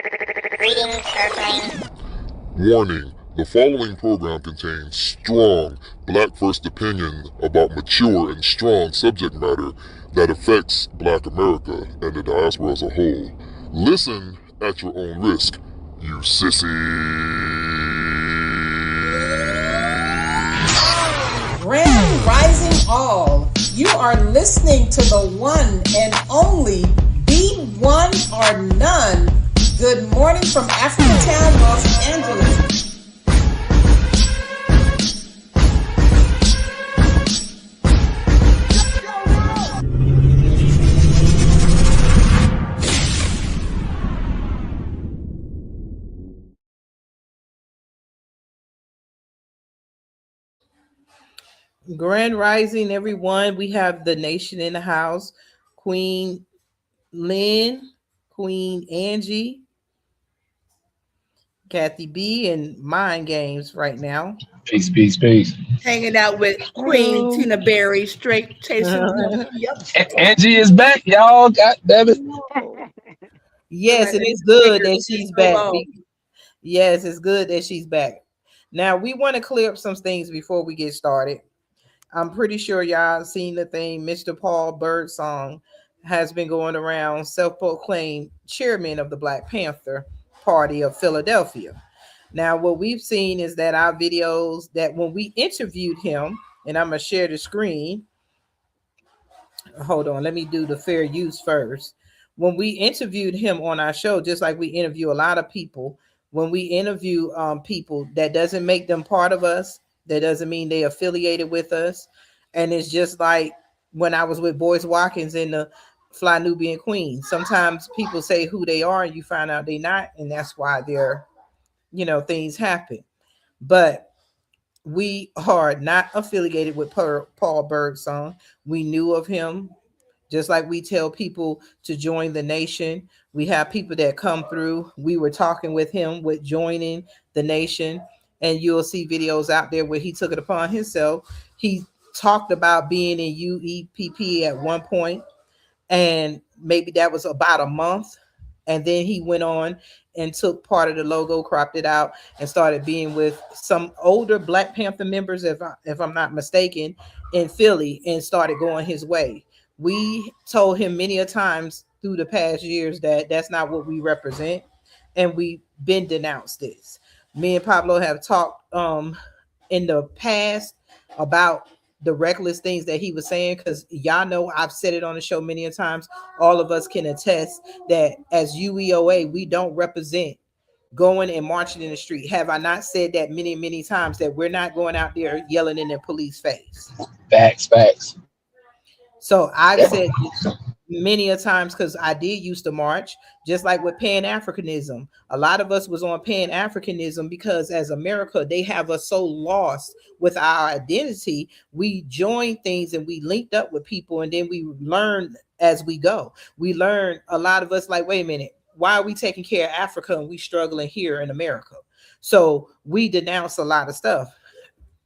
Greetings, Earthlings. Warning, the following program contains strong black first opinion about mature and strong subject matter that affects Black America and the diaspora as a whole. Listen at your own risk, you sissies. Grand Rising All, you are listening to the one and only Be One or None. Good morning from Africatown, Los Angeles. Grand Rising, everyone. We have the nation in the house. Queen Lynn, Queen Angie, Kathy B, and Mind Games right now. Peace, peace, peace. Hanging out with Queen Tina Berry, straight chasing. Yep. Angie is back, y'all. God damn it. Yes, it is good that she's back. Yes, it's good that she's back. Now, we want to clear up some things before we get started. I'm pretty sure y'all seen the thing. Mr. Paul Birdsong has been going around, self-proclaimed chairman of the Black Panther Party of Philadelphia. Now, what we've seen is that our videos that when we interviewed him, and I'm going to share the screen. Hold on, let me do the fair use first. When we interviewed him on our show, just like we interview a lot of people, when we interview people, that doesn't make them part of us. That doesn't mean they affiliated with us. And it's just like when I was with Boyce Watkins in the Fly Nubian Queen. Sometimes people say who they are and you find out they're not. And that's why they're, things happen. But we are not affiliated with Paul Birdsong. We knew of him. Just like we tell people to join the nation. We have people that come through. We were talking with him with joining the nation. And you'll see videos out there where he took it upon himself. He talked about being in UEPP at one point, and maybe that was about a month. And then he went on and took part of the logo, cropped it out, and started being with some older Black Panther members, if I'm not mistaken, in Philly, and started going his way. We told him many a times through the past years that that's not what we represent, and we've been denounced this. Me and Pablo have talked in the past about the reckless things that he was saying, because y'all know I've said it on the show many a times. All of us can attest that as UEOA, we don't represent going and marching in the street. Have I not said that many, many times, that we're not going out there yelling in the police face? Facts. So I've said many a times, because I did used to march, just like with Pan-Africanism. A lot of us was on Pan-Africanism because as America, they have us so lost with our identity. We joined things and we linked up with people, and then we learn as we go. We learn, a lot of us, like, wait a minute, why are we taking care of Africa and we struggling here in America? So we denounce a lot of stuff.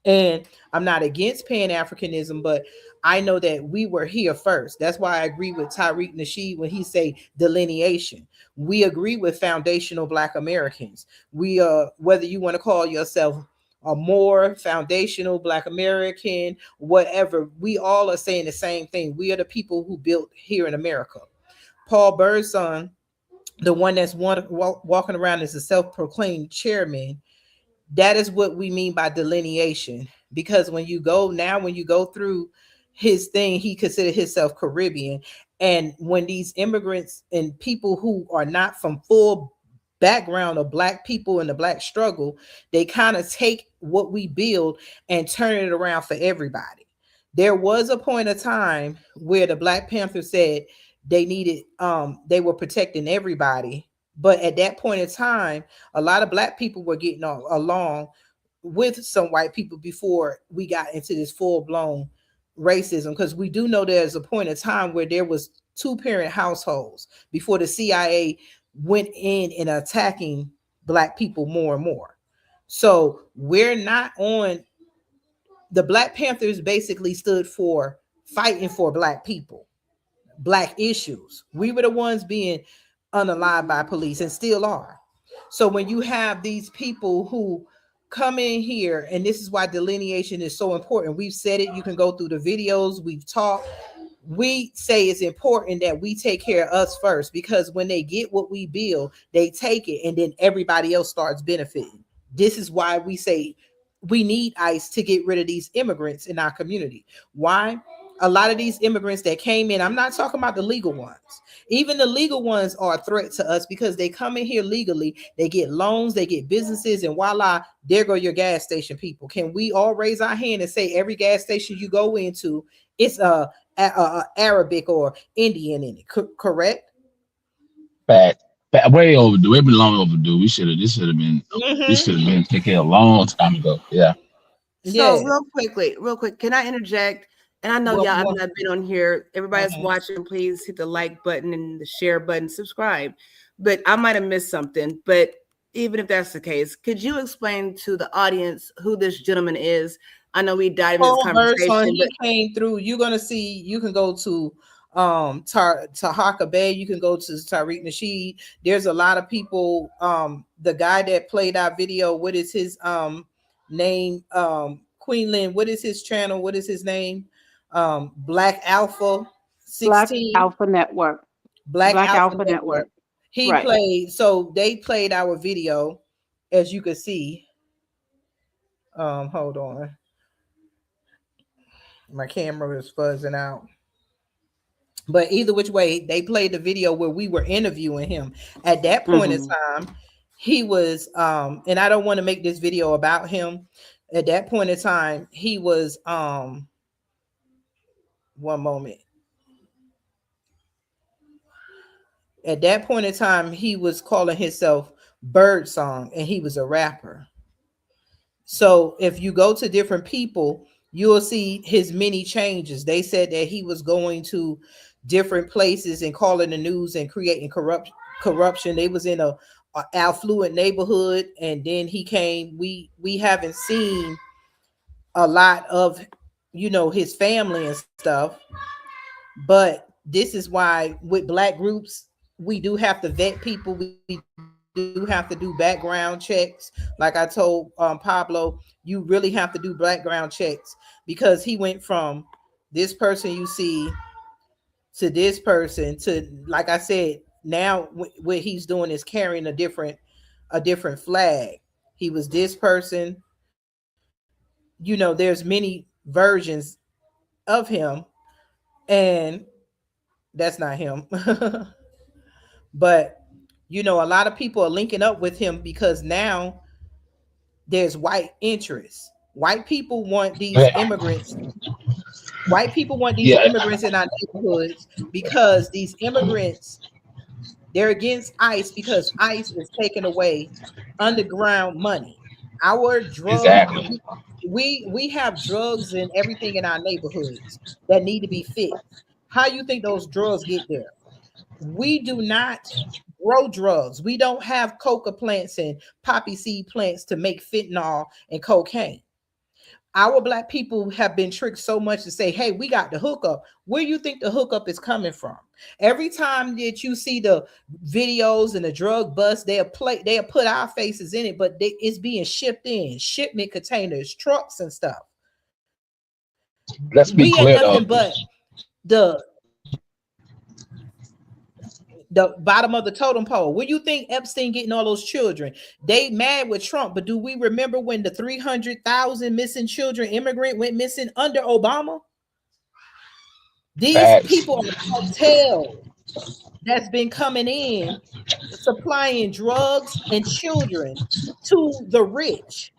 And I'm not against Pan-Africanism, but I know that we were here first. That's why I agree with Tariq Nasheed when he say delineation. We agree with foundational Black Americans. We whether you want to call yourself a more foundational Black American, whatever, we all are saying the same thing. We are the people who built here in America. Paul Birdsong, the one that's walking around as a self-proclaimed chairman, that is what we mean by delineation. Because when you go through his thing, he considered himself Caribbean. And when these immigrants and people who are not from full background of Black people in the Black struggle, they kind of take what we build and turn it around for everybody. There was a point of time where the Black Panther said they needed, they were protecting everybody. But at that point in time, a lot of Black people were getting along with some white people before we got into this full-blown racism. Because we do know there's a point in time where there was two-parent households before the CIA went in and attacking Black people more and more. So we're not on, the Black Panthers basically stood for fighting for Black people, Black issues. We were the ones being unalived by police and still are. So when you have these people who come in here, and this is why delineation is so important. We've said it, you can go through the videos, we've talked. We say it's important that we take care of us first, because when they get what we build, they take it and then everybody else starts benefiting. This is why we say we need ICE to get rid of these immigrants in our community. Why? A lot of these immigrants that came in, I'm not talking about the legal ones. Even the legal ones are a threat to us because they come in here legally, they get loans, they get businesses, and voila, there go your gas station people. Can we all raise our hand and say every gas station you go into, it's a Arabic or Indian in it, correct? Bad. Way overdue. It been long overdue. This should have been taken care of a long time ago. Yeah. So Yeah. real quick, can I interject? And I know y'all have not been on here. Everybody's watching. Please hit the like button and the share button, subscribe. But I might have missed something. But even if that's the case, could you explain to the audience who this gentleman is? I know we dive into this conversation. He came through. You're gonna see. You can go to Tahaka Bay. You can go to Tariq Nasheed. There's a lot of people. The guy that played our video. What is his name? Queen Lynn. What is his channel? What is his name? Black Alpha 16. Black Alpha Network. Black Alpha Network. He played. So they played our video, as you can see. Hold on. My camera is fuzzing out. But either which way, they played the video where we were interviewing him. At that point in time, he was and I don't want to make this video about him. At that point in time, he was one moment. At that point in time, he was calling himself Birdsong, and he was a rapper. So if you go to different people, you'll see his many changes. They said that he was going to different places and calling the news and creating corruption. They was in a affluent neighborhood, and then he came. We haven't seen a lot of, his family and stuff. But this is why with Black groups, we do have to vet people. We do have to do background checks. Like I told Pablo, you really have to do background checks, because he went from this person you see to this person to, like I said, now what he's doing is carrying a different flag. He was this person. There's many versions of him, and that's not him. But a lot of people are linking up with him because now there's white interests. White people want these immigrants. White people want these immigrants in our neighborhoods, because these immigrants, they're against ICE because ICE is taking away underground money. Our drugs, we have drugs and everything in our neighborhoods that need to be fixed. How you think those drugs get there? We do not grow drugs. We don't have coca plants and poppy seed plants to make fentanyl and cocaine. Our Black people have been tricked so much to say, hey, we got the hookup. Where you think the hookup is coming from? Every time that you see the videos and the drug bust, they'll put our faces in it, but it's being shipped in shipment containers, trucks and stuff. Let's be clear, though. But the bottom of the totem pole. Where you think Epstein getting all those children? They mad with Trump, but do we remember when the 300,000 missing children immigrant went missing under Obama? These people are cartel that's been coming in, supplying drugs and children to the rich.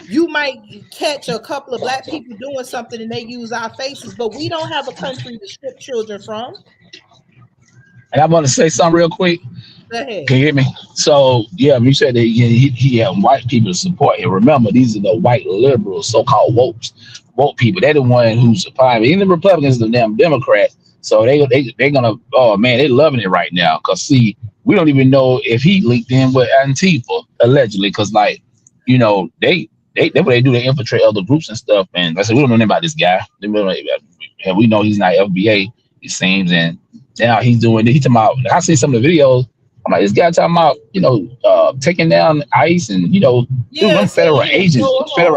You might catch a couple of Black people doing something and they use our faces, but we don't have a country to ship children from. And I want to say something real quick. Go ahead. Can you hear me? So, you said that he had white people to support him. Remember, these are the white liberals, so-called woke people. They're the one who supply. Even the Republicans, the damn Democrats. So they're gonna. Oh man, they're loving it right now. Cause see, we don't even know if he linked in with Antifa allegedly. Cause they what they do. They infiltrate other groups and stuff. And I said we don't know anything about this guy. We know he's not FBA. It seems and. Now he's doing it. He talking about, I see some of the videos. I'm like, this guy talking about, taking down ICE and, dude, them federal agents, Yeah,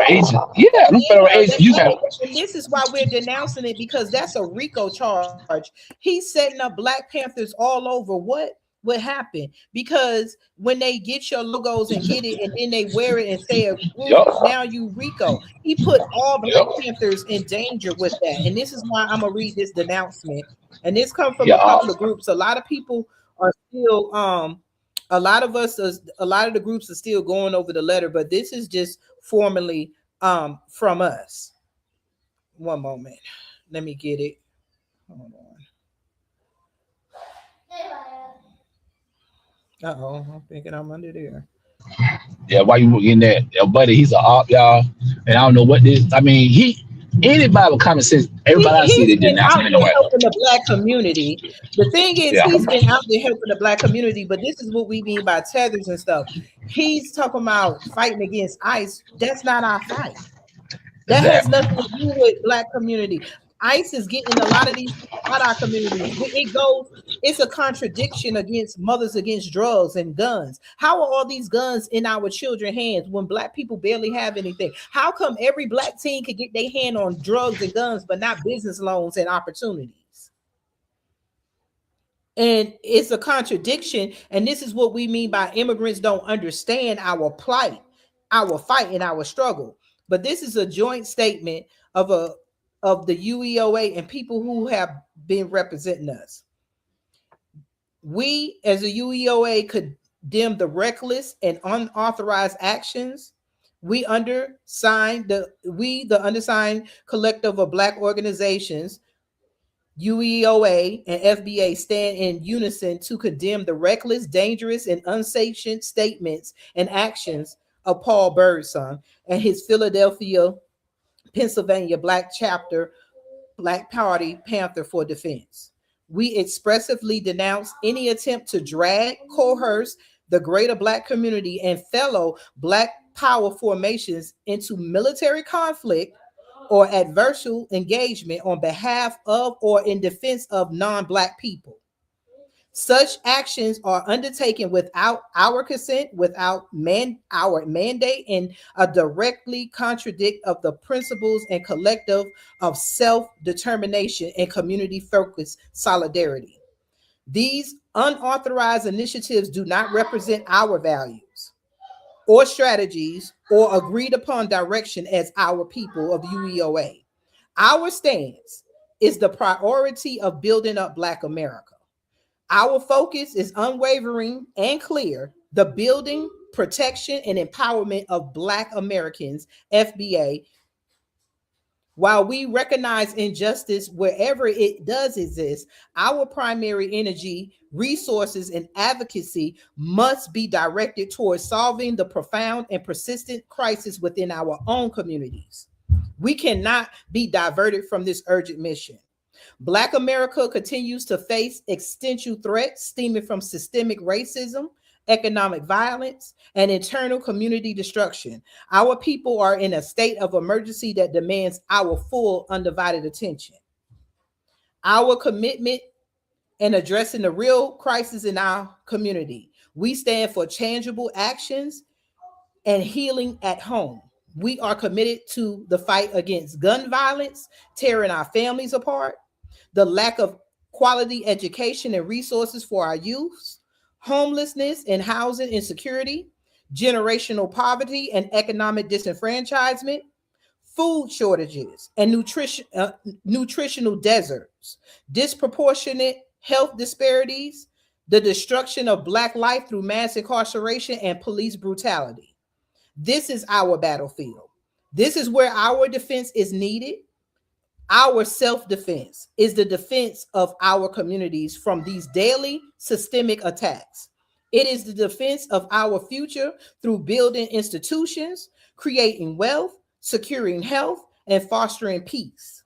them federal agents. And this is why we're denouncing it, because that's a RICO charge. He's setting up Black Panthers all over. What happened? Because when they get your logos and get it, and then they wear it and say a group, now you RICO. He put all Black Panthers in danger with that. And this is why I'm gonna read this denouncement. And this comes from a couple of groups. A lot of people are still a lot of the groups are still going over the letter, but this is just formally from us. One moment, let me get it. Hold on. I'm thinking I'm under there. Yeah, why you in that? Buddy, he's a op, y'all. And I don't know what this. I mean, anybody with common sense, everybody I see, they denounce him in the way. Helping the Black community. The thing is, he's been out there helping the Black community, but this is what we mean by tethers and stuff. He's talking about fighting against ICE. That's not our fight. That has nothing to do with Black community. ICE is getting a lot of these out our communities. It's a contradiction against mothers against drugs and guns. How are all these guns in our children's hands when Black people barely have anything? How come every Black teen could get their hand on drugs and guns, but not business loans and opportunities? And it's a contradiction. And this is what we mean by immigrants don't understand our plight, our fight, and our struggle. But this is a joint statement of the UEOA and people who have been representing us. We, as a UEOA, condemn the reckless and unauthorized actions. The undersigned collective of Black organizations, UEOA and FBA, stand in unison to condemn the reckless, dangerous, and unsanctioned statements and actions of Paul Birdsong and his Philadelphia, Pennsylvania Black chapter, Black Party Panther for Defense. We expressively denounce any attempt to drag, coerce the greater Black community and fellow Black power formations into military conflict or adversarial engagement on behalf of or in defense of non-Black people. Such actions are undertaken without our consent, without our mandate, and directly contradict of the principles and collective of self-determination and community-focused solidarity. These unauthorized initiatives do not represent our values or strategies or agreed upon direction as our people of UEOA. Our stance is the priority of building up Black America. Our focus is unwavering and clear: the building, protection, and empowerment of Black Americans, FBA. While we recognize injustice wherever it does exist, our primary energy, resources, and advocacy must be directed towards solving the profound and persistent crisis within our own communities. We cannot be diverted from this urgent mission. Black America continues to face existential threats stemming from systemic racism, economic violence, and internal community destruction. Our people are in a state of emergency that demands our full, undivided attention. Our commitment in addressing the real crisis in our community. We stand for tangible actions and healing at home. We are committed to the fight against gun violence, tearing our families apart, the lack of quality education and resources for our youth, homelessness and housing insecurity, generational poverty and economic disenfranchisement, food shortages and nutritional deserts, disproportionate health disparities, the destruction of Black life through mass incarceration and police brutality. This is our battlefield. This is where our defense is needed. Our self-defense is the defense of our communities from these daily systemic attacks. It is the defense of our future through building institutions, creating wealth, securing health, and fostering peace.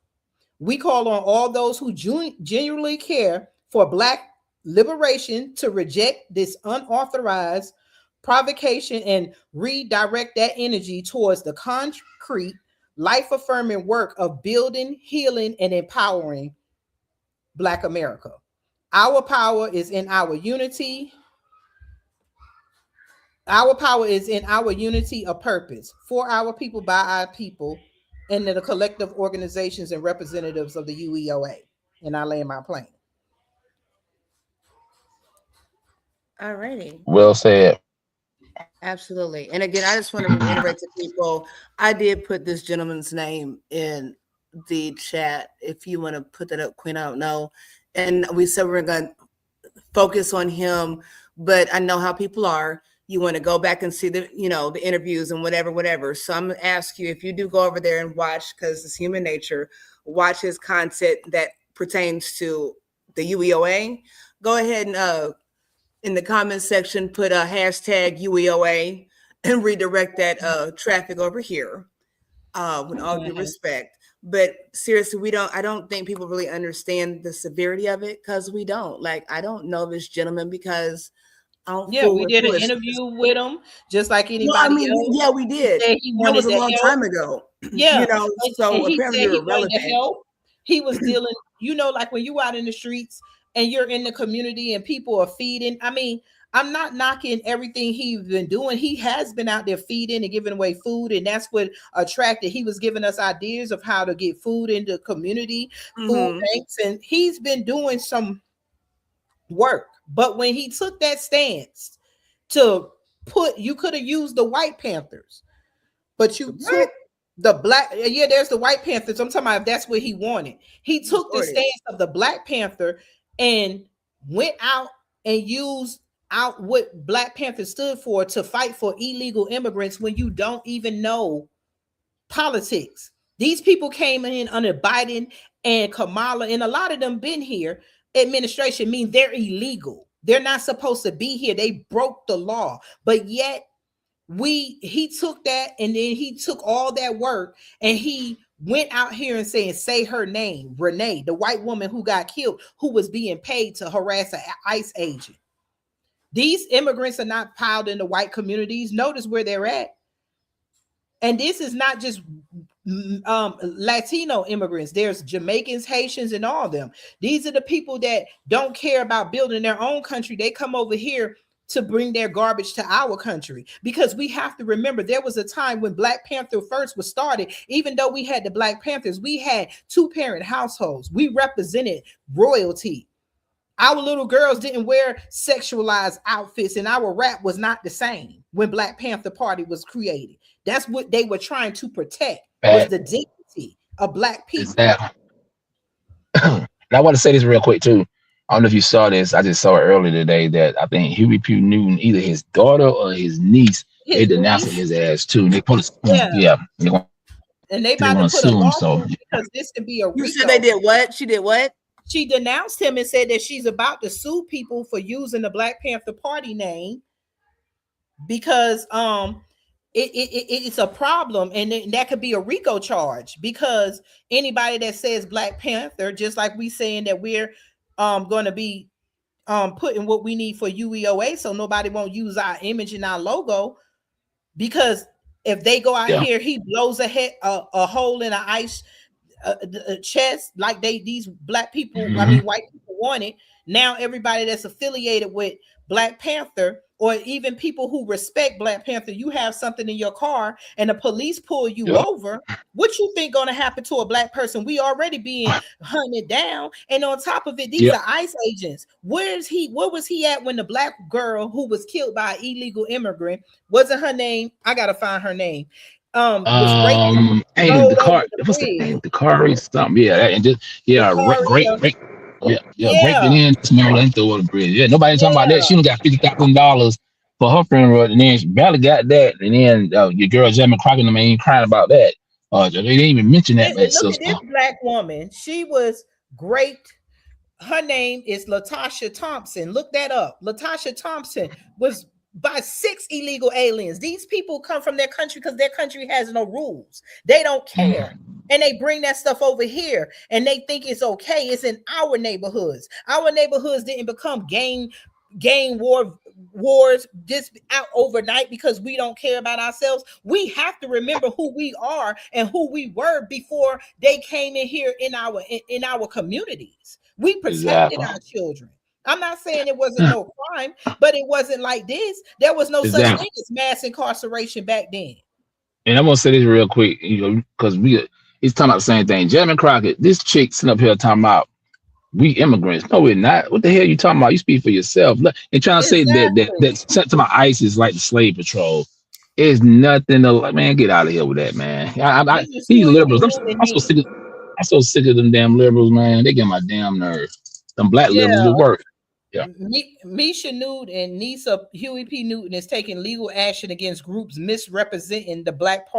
We call on all those who genuinely care for Black liberation to reject this unauthorized provocation and redirect that energy towards the concrete, life-affirming work of building, healing, and empowering Black America. Our power is in our unity. Our power is in our unity of purpose for our people, by our people, and the collective organizations and representatives of the UEOA. And I land my plane. All righty. Well said. Absolutely. And again, I just want to reiterate to people, I did put this gentleman's name in the chat. If you want to put that up, Queen, I don't know. And we said we're going to focus on him, but I know how people are. You want to go back and see the, the interviews and whatever. So I'm going to ask you, if you do go over there and watch, because it's human nature, watch his content that pertains to the UEOA, go ahead and in the comment section, put a hashtag UEOA and redirect that traffic over here, with all due respect. But seriously, I don't think people really understand the severity of it, because we don't. Like, I don't know this gentleman because I don't. Yeah, we did an interview with him, just like anybody else. Yeah, we did. That was a long time ago. Yeah, so and apparently you're irrelevant. Help. He was dealing, like when you out in the streets and you're in the community and people are feeding. I mean, I'm not knocking everything he's been doing. He has been out there feeding and giving away food, and that's what attracted. He was giving us ideas of how to get food into community food banks, and he's been doing some work. But when he took that stance to you could have used the White Panthers, but you took the black. Yeah, there's the White Panthers. I'm talking about if that's what he wanted. He took the stance of the Black Panther and went out and used out what Black Panther stood for, to fight for illegal immigrants when you don't even know politics. These people came in under Biden and Kamala, and a lot of them been here. Administration mean they're illegal. They're not supposed to be here. They broke the law, but yet he took that, and then he took all that work and he went out here and saying, say her name, Renee, the white woman who got killed, who was being paid to harass an ICE agent. These immigrants are not piled into white communities. Notice where they're at. And this is not just Latino immigrants. There's Jamaicans, Haitians, and all of them. These are the people that don't care about building their own country. They come over here to bring their garbage to our country, because we have to remember there was a time when Black Panther first was started. Even though we had the Black Panthers, we had 2-parent households. We represented royalty. Our little girls didn't wear sexualized outfits, and our rap was not the same when Black Panther Party was created. That's what they were trying to protect, was the dignity of Black people. And I want to say this real quick too. I don't know if you saw this. I just saw it earlier today that I think Huey P. Newton, either his daughter or his niece, they denounced his ass too. And they put and they about to put a lawsuit, because this could be a RICO. You said they did what? She did what? She denounced him and said that she's about to sue people for using the Black Panther Party name, because it's a problem, and that could be a RICO charge, because anybody that says Black Panther, just like we saying that we're going to be putting what we need for UEOA, so nobody won't use our image and our logo, because if they go out here, he blows a hole in an ICE chest like these Black people, I mean white people want it. Now everybody that's affiliated with Black Panther, or even people who respect Black Panther, you have something in your car and the police pull you over, what you think going to happen to a Black person? We already being hunted down, and on top of it, these are ICE agents. Where was he at when the Black girl who was killed by an illegal immigrant, wasn't her name, I gotta find her name, was raped, the car, what's the name? The car is something, breaking in, smelling through the bridge. Yeah, nobody talking about that. She got $50,000 for her funeral, and then she barely got that. And then your girl Jamie Crockett, ain't crying about that. They didn't even mention that. Look at this Black woman. She was great. Her name is Latasha Thompson. Look that up. Latasha Thompson was by 6 illegal aliens. These people come from their country because their country has no rules. They don't care. And they bring that stuff over here and they think it's okay. It's in our neighborhoods. Our neighborhoods didn't become gang wars just out overnight because we don't care about ourselves. We have to remember who we are and who we were before they came in here in our communities. We protected our children. I'm not saying it wasn't no crime, but it wasn't like this. There was no such thing as mass incarceration back then. And I'm gonna say this real quick, because he's talking about the same thing. Jeremy Crockett, this chick sitting up here talking about we immigrants. No, we're not. What the hell you talking about? You speak for yourself. And trying to say that sent to my ICE is like the slave patrol. It's nothing to like, man. Get out of here with that, man. These liberals. I'm so sick. I'm so sick of them damn liberals, man. They get my damn nerve. Them black liberals will work. Yeah. Misha Newt and Nisa Huey P. Newton is taking legal action against groups misrepresenting the Black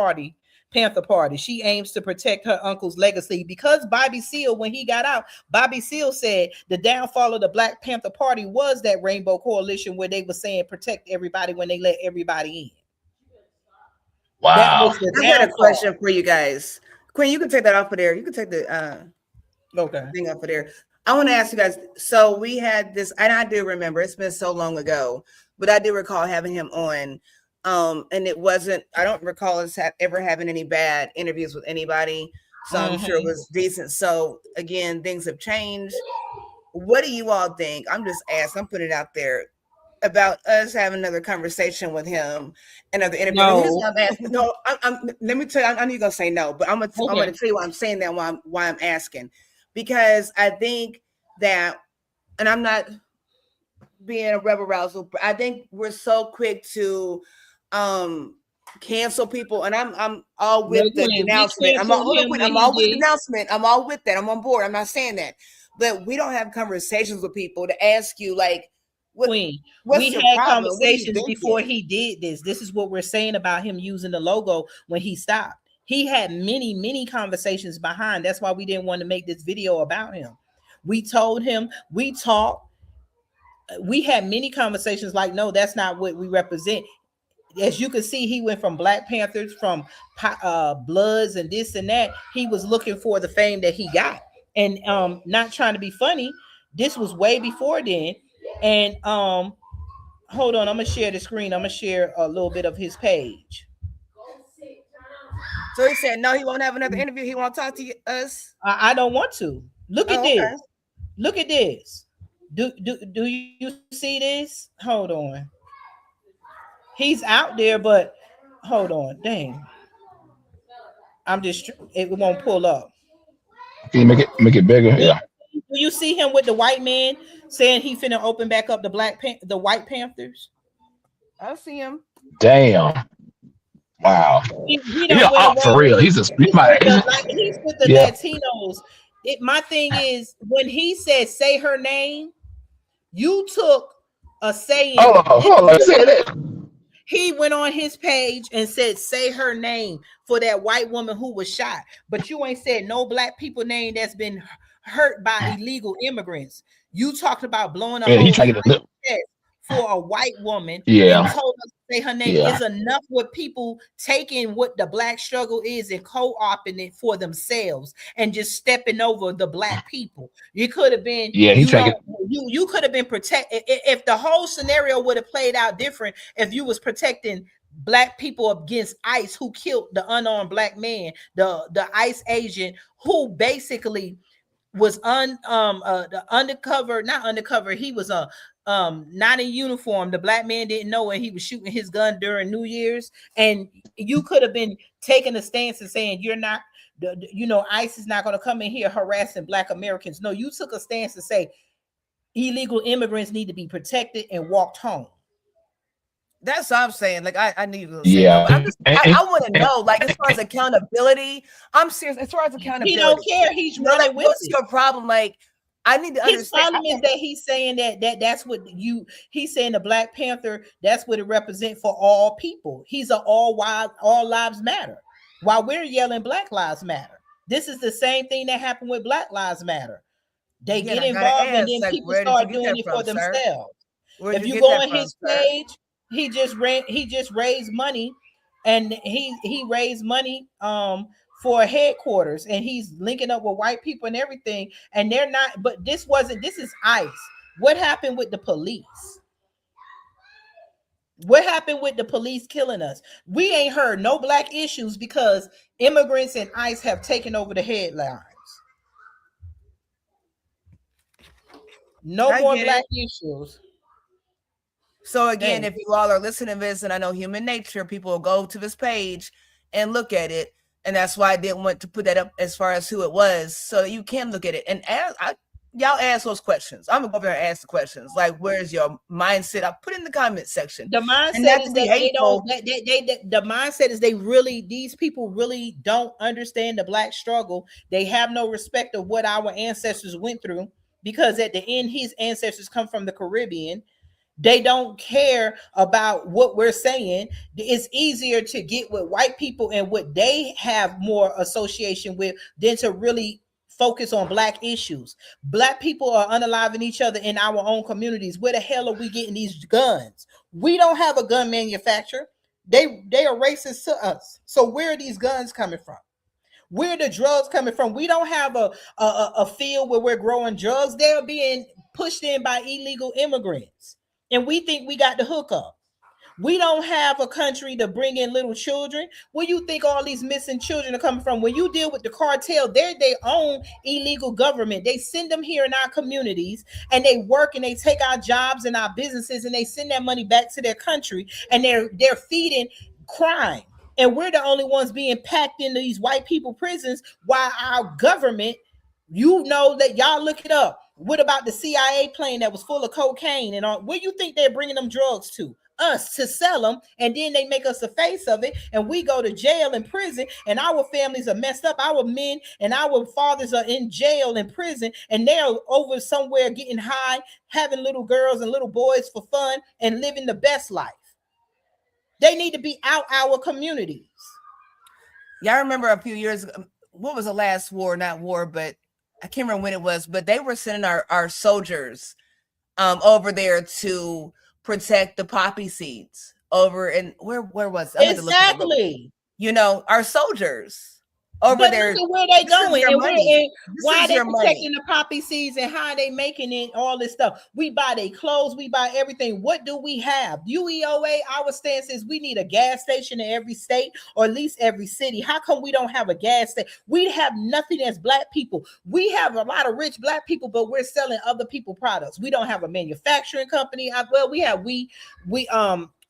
Panther Party. She aims to protect her uncle's legacy because Bobby Seale, when he got out, Bobby Seale said the downfall of the Black Panther Party was that Rainbow Coalition where they were saying protect everybody when they let everybody in. Wow. I got a question for you guys. Queen, you can take that off of there. You can take the thing off of there. I want to ask you guys. So we had this, and I do remember it's been so long ago, but I do recall having him on. And it wasn't, I don't recall us ever having any bad interviews with anybody. So I'm sure it was decent. So again, things have changed. What do you all think? I'm just asking, I'm putting it out there about us having another conversation with him, another interview. No, let me tell you, I know you're gonna say no, but I'm gonna tell you why I'm saying that, why I'm asking. Because I think that, and I'm not being a rebel rouser, but I think we're so quick to cancel people, and I'm all with the announcement. I'm all with the announcement. I'm all with that. I'm on board. I'm not saying that, but we don't have conversations with people to ask you like, we had conversations before he did this. This is what we're saying about him using the logo when he stopped. He had many conversations behind. That's why we didn't want to make this video about him. We told him, we talked. We had many conversations like, no, that's not what we represent. As you can see, he went from Black Panthers, from Bloods and this and that. He was looking for the fame that he got. And not trying to be funny, this was way before then. And hold on, I'm gonna share the screen. I'm gonna share a little bit of his page. So he said no, he won't have another interview. He won't talk to us. I don't want to. Look at this. Okay. Look at this. Do you see this? Hold on. He's out there, but hold on. Dang. I'm just, it won't pull up. Can you make it bigger? Yeah. Do you see him with the white man saying he finna open back up the White Panthers? I see him. Damn. Wow. For real. He's with the Latinos. My thing is, when he said say her name, you took a saying. Hold on. Say that. He went on his page and said, say her name for that white woman who was shot. But you ain't said no Black people name that's been hurt by illegal immigrants. You talked about blowing a hole in for a white woman and told us to say her name. Is enough with people taking what the Black struggle is and co-opting it for themselves and just stepping over the Black people. You could have been, you could have been protected if the whole scenario would have played out different. If you was protecting Black people against ICE, who killed the unarmed Black man, the ICE agent who basically was the undercover, not undercover. He was not in uniform. The Black man didn't know, and he was shooting his gun during New Year's. And you could have been taking a stance and saying, you're not, ICE is not going to come in here harassing Black Americans. No, you took a stance to say illegal immigrants need to be protected and walked home. That's what I'm saying. Like, I knew you were saying that. I want to know, like, as far as accountability, I'm serious. As far as accountability, he don't care. He's running with what's your problem? Like, I need to understand. His problem is that he's saying that's what he's saying the Black Panther, that's what it represents for all people. He's all lives matter. While we're yelling Black Lives Matter. This is the same thing that happened with Black Lives Matter. They get involved and then people start doing it for themselves. If you go on his page, he just raised money, and he raised money for headquarters, and he's linking up with white people and everything, and they're not. But this is ICE. What happened with the police? What happened with the police killing us? We ain't heard no Black issues because immigrants and ICE have taken over the headlines. No more black issues. So again, if you all are listening to this, and I know human nature, people will go to this page and look at it. And that's why I didn't want to put that up as far as who it was, so that you can look at it. And y'all ask those questions. I'm gonna go over there and ask the questions. Like, where's your mindset? I put in the comment section. The mindset is that they don't. The mindset is these people really don't understand the black struggle. They have no respect of what our ancestors went through, because at the end, his ancestors come from the Caribbean. They don't care about what we're saying. It's easier to get with white people and what they have more association with than to really focus on black issues. Black people are unaliving each other in our own communities. Where the hell are we getting these guns? We don't have a gun manufacturer. They are racist to us. So where are these guns coming from? Where are the drugs coming from? We don't have a field where we're growing drugs. They're being pushed in by illegal immigrants. And we think we got the hookup. We don't have a country to bring in little children. Where you think all these missing children are coming from? When you deal with the cartel, they're their own illegal government. They send them here in our communities, and they work and they take our jobs and our businesses, and they send that money back to their country, and they're feeding crime. And we're the only ones being packed into these white people prisons, while our government, you know that y'all look it up. What about the CIA plane that was full of cocaine and all? Where you think they're bringing them drugs to? Us, to sell them, and then they make us the face of it, and we go to jail and prison, and our families are messed up. Our men and our fathers are in jail and prison, and they're over somewhere getting high, having little girls and little boys for fun, and living the best life. They need to be out our communities. Y'all remember a few years ago, what was the last war? Not war, but I can't remember when it was, but they were sending our soldiers over there to protect the poppy seeds over in where was it? Exactly. You know, our soldiers over there. Look at where they going, and why are they protecting the poppy seeds, and how are they making it, all this stuff. We buy their clothes, we buy everything. What do we have? UEOA, our stance is we need a gas station in every state, or at least every city. How come we don't have a gas station? We have nothing as black people. We have a lot of rich black people, but we're selling other people products. We don't have a manufacturing company. Well, we have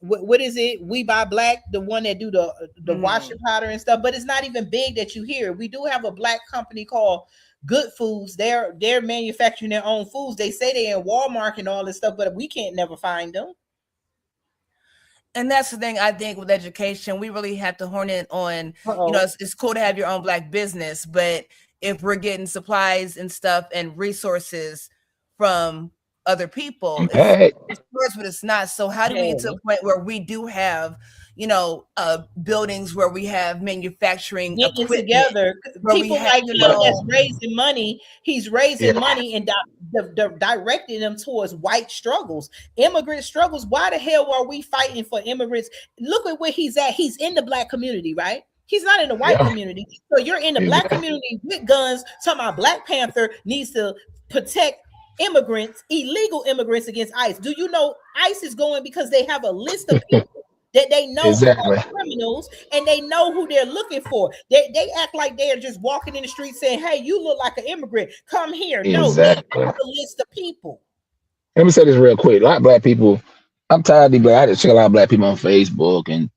what is it? We Buy Black, the one that do the washing powder and stuff, but it's not even big that you hear. We do have a black company called Good Foods. They're manufacturing their own foods. They say they're in Walmart and all this stuff, but we can't never find them. And that's the thing, I think, with education, we really have to horn in on, you know, it's cool to have your own black business, but if we're getting supplies and stuff and resources from other people, it's yours, but it's not. So how do we get to a point where we do have, you know, buildings where we have manufacturing equipment together? People like him that's raising money. He's raising money and directing them towards white struggles, immigrant struggles. Why the hell are we fighting for immigrants? Look at where he's at. He's in the black community, right? He's not in the white community. So you're in the black community with guns. Talking about Black Panther needs to protect immigrants, illegal immigrants against ICE. Do you know ICE is going because they have a list of people that they know are criminals, and they know who they're looking for. They act like they're just walking in the street saying, "Hey, you look like an immigrant. Come here." No, they have a list of people. Let me say this real quick. A lot of black people, I'm tired of these black. I just check a lot of black people on Facebook and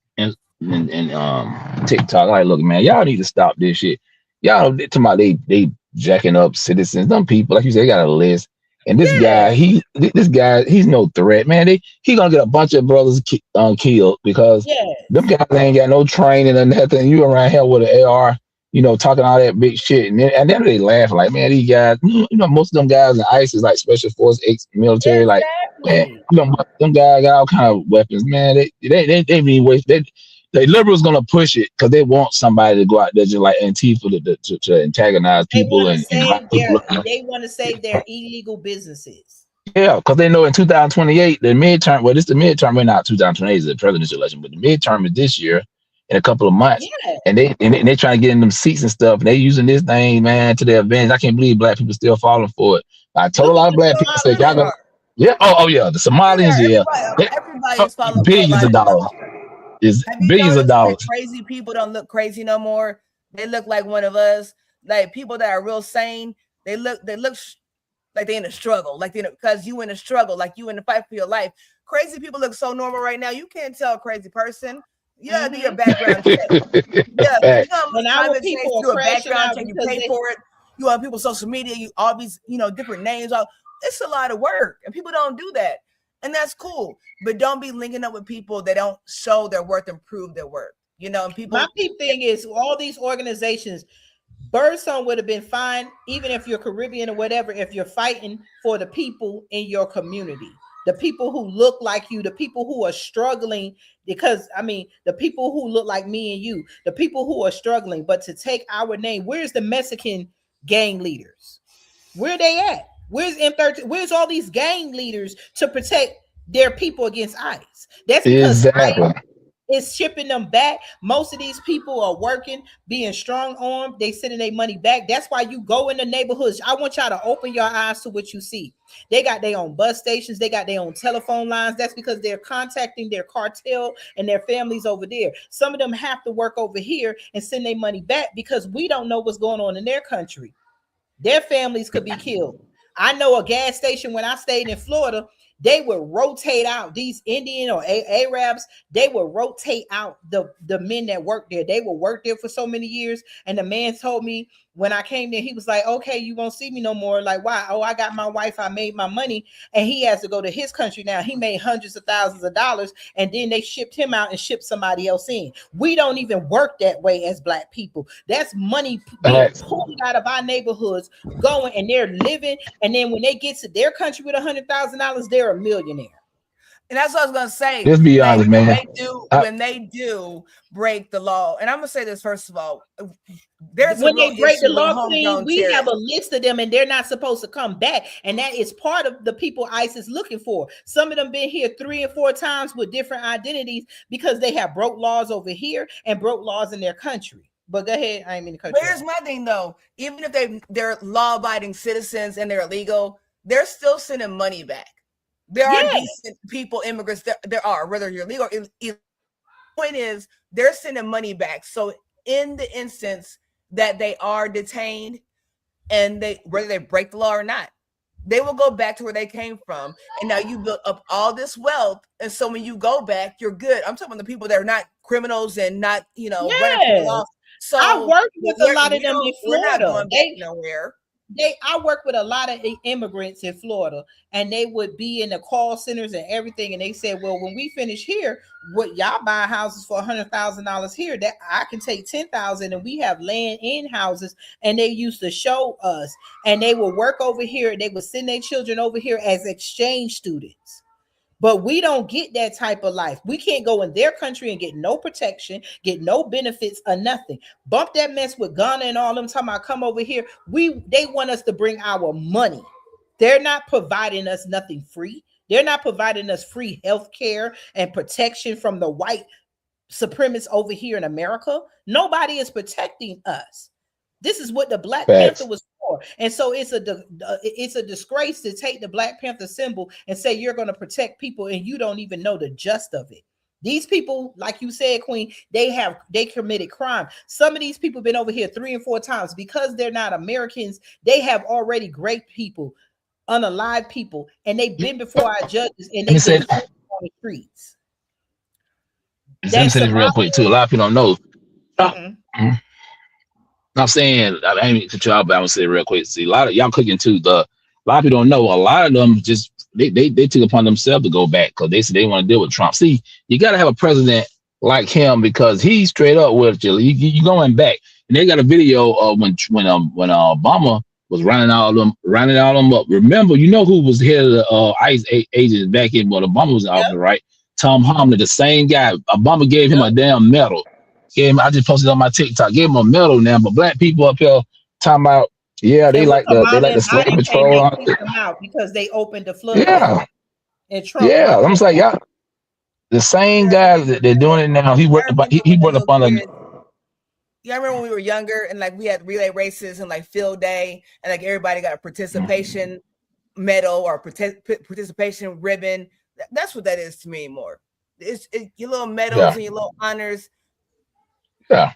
TikTok. Like, look, man, y'all need to stop this shit. Y'all talking about they jacking up citizens. Some people, like you said, they got a list. And this guy, he's no threat, man. He gonna get a bunch of brothers killed because them guys ain't got no training or nothing. You around here with an AR, you know, talking all that big shit, and then they laugh like, man, these guys, you know, most of them guys in ICE is like special force, ex-military, like, man, you know, them guys got all kind of weapons, man. They mean waste. The liberals gonna push it because they want somebody to go out there just like Antifa to antagonize people they want to save their illegal businesses. Yeah, because they know in 2028 the midterm. Well, this the midterm. We're not 2028 is the presidential election, but the midterm is this year in a couple of months. And they trying to get in them seats and stuff. And they using this thing, man, to their advantage. I can't believe black people still falling for it. I told a lot of black people say y'all gonna, the Somalians, everybody's falling billions of dollars. Is billions of dollars. Crazy people don't look crazy no more. They look like one of us. Like people that are real sane. They look like they in a struggle, like because you in a struggle, like you in a fight for your life. Crazy people look so normal right now. You can't tell a crazy person. You gotta do your background check. Yeah, you know how much time it takes to do a background check. You pay for it. You on people's social media. You all these, different names. It's a lot of work, and people don't do that, and that's cool. But don't be linking up with people that don't show their worth and prove their worth. And people. My peep thing is all these organizations. Birdsong would have been fine, even if you're Caribbean or whatever, if you're fighting for the people in your community, the people who look like you, the people who are struggling, because the people who look like me and you, the people who are struggling, but to take our name, where's the Mexican gang leaders? Where they at? Where's M13? Where's all these gang leaders to protect their people against ICE? That's because ICE is shipping them back. Most of these people are working, being strong-armed. They sending their money back. That's why you go in the neighborhoods. I want y'all to open your eyes to what you see. They got their own bus stations. They got their own telephone lines. That's because they're contacting their cartel and their families over there. Some of them have to work over here and send their money back because we don't know what's going on in their country. Their families could be killed. I know a gas station when I stayed in Florida, they would rotate out these Indian or Arabs. They would rotate out the men that work there. They will work there for so many years. And the man told me when I came there, he was like, okay, you won't see me no more. Like, why? Oh, I got my wife. I made my money. And he has to go to his country now. He made hundreds of thousands of dollars. And then they shipped him out and shipped somebody else in. We don't even work that way as Black people. That's money being pulled out of our neighborhoods going, and they're living. And then when they get to their country with $100,000, they're a millionaire. And that's what I was gonna say. Let's be honest, man. When they do break the law, and I'm gonna say this first of all, when they break the law, we have a list of them, and they're not supposed to come back. And that is part of the people ICE is looking for. Some of them been here 3 and 4 times with different identities because they have broke laws over here and broke laws in their country. But go ahead, I ain't mean to cut you off. Here's my thing though: even if they're law-abiding citizens and they're illegal, they're still sending money back. There are decent people, immigrants. There are, whether you're legal or illegal. The point is, they're sending money back. So, in the instance that they are detained, and whether they break the law or not, they will go back to where they came from. And now you built up all this wealth, and so when you go back, you're good. I'm talking about the people that are not criminals and not, running the law. So I worked with a lot of them in Florida. We're not going back nowhere. I work with a lot of immigrants in Florida, and they would be in the call centers and everything. And they said, well, when we finish here, what y'all buy houses for $100,000 here, that I can take 10,000 and we have land in houses. And they used to show us, and they would work over here. They would send their children over here as exchange students. But we don't get that type of life. We can't go in their country and get no protection, get no benefits or nothing. Bump that mess with Ghana and all them talking about come over here. They want us to bring our money. They're not providing us nothing free. They're not providing us free health care and protection from the white supremacists over here in America. Nobody is protecting us. This is what the Black Panther was for. And so it's a disgrace to take the Black Panther symbol and say you're going to protect people and you don't even know the gist of it. These people, like you said, Queen, they committed crime. Some of these people have been over here 3 and 4 times because they're not Americans. They have already great people, unalive people, and they've been before our judges and they've been on the streets. Let me say this real quick too. A lot of people don't know. I'm saying, I ain't mean to cut you off, but I'm gonna say it real quick. See, a lot of y'all cooking too. A lot of people don't know. A lot of them just they took upon themselves to go back because they said they want to deal with Trump. See, you got to have a president like him because he's straight up with you. You going back, and they got a video of when Obama was running all them up. Remember, you know who was head of the ICE agents back in when Obama was in office, right? Tom Homler, the same guy. Obama gave him a damn medal. I just posted on my TikTok. Gave him a medal now, but Black people up here talking about, they like the slave patrol. Out because they opened the flood. And Trump. Yeah, I'm saying, y'all, the same guy that they're doing it now. He worked up on a. Yeah, I remember when we were younger and like we had relay races and like field day and like everybody got a participation medal or participation ribbon. That's what that is to me more. It's your little medals and your little honors. Yeah.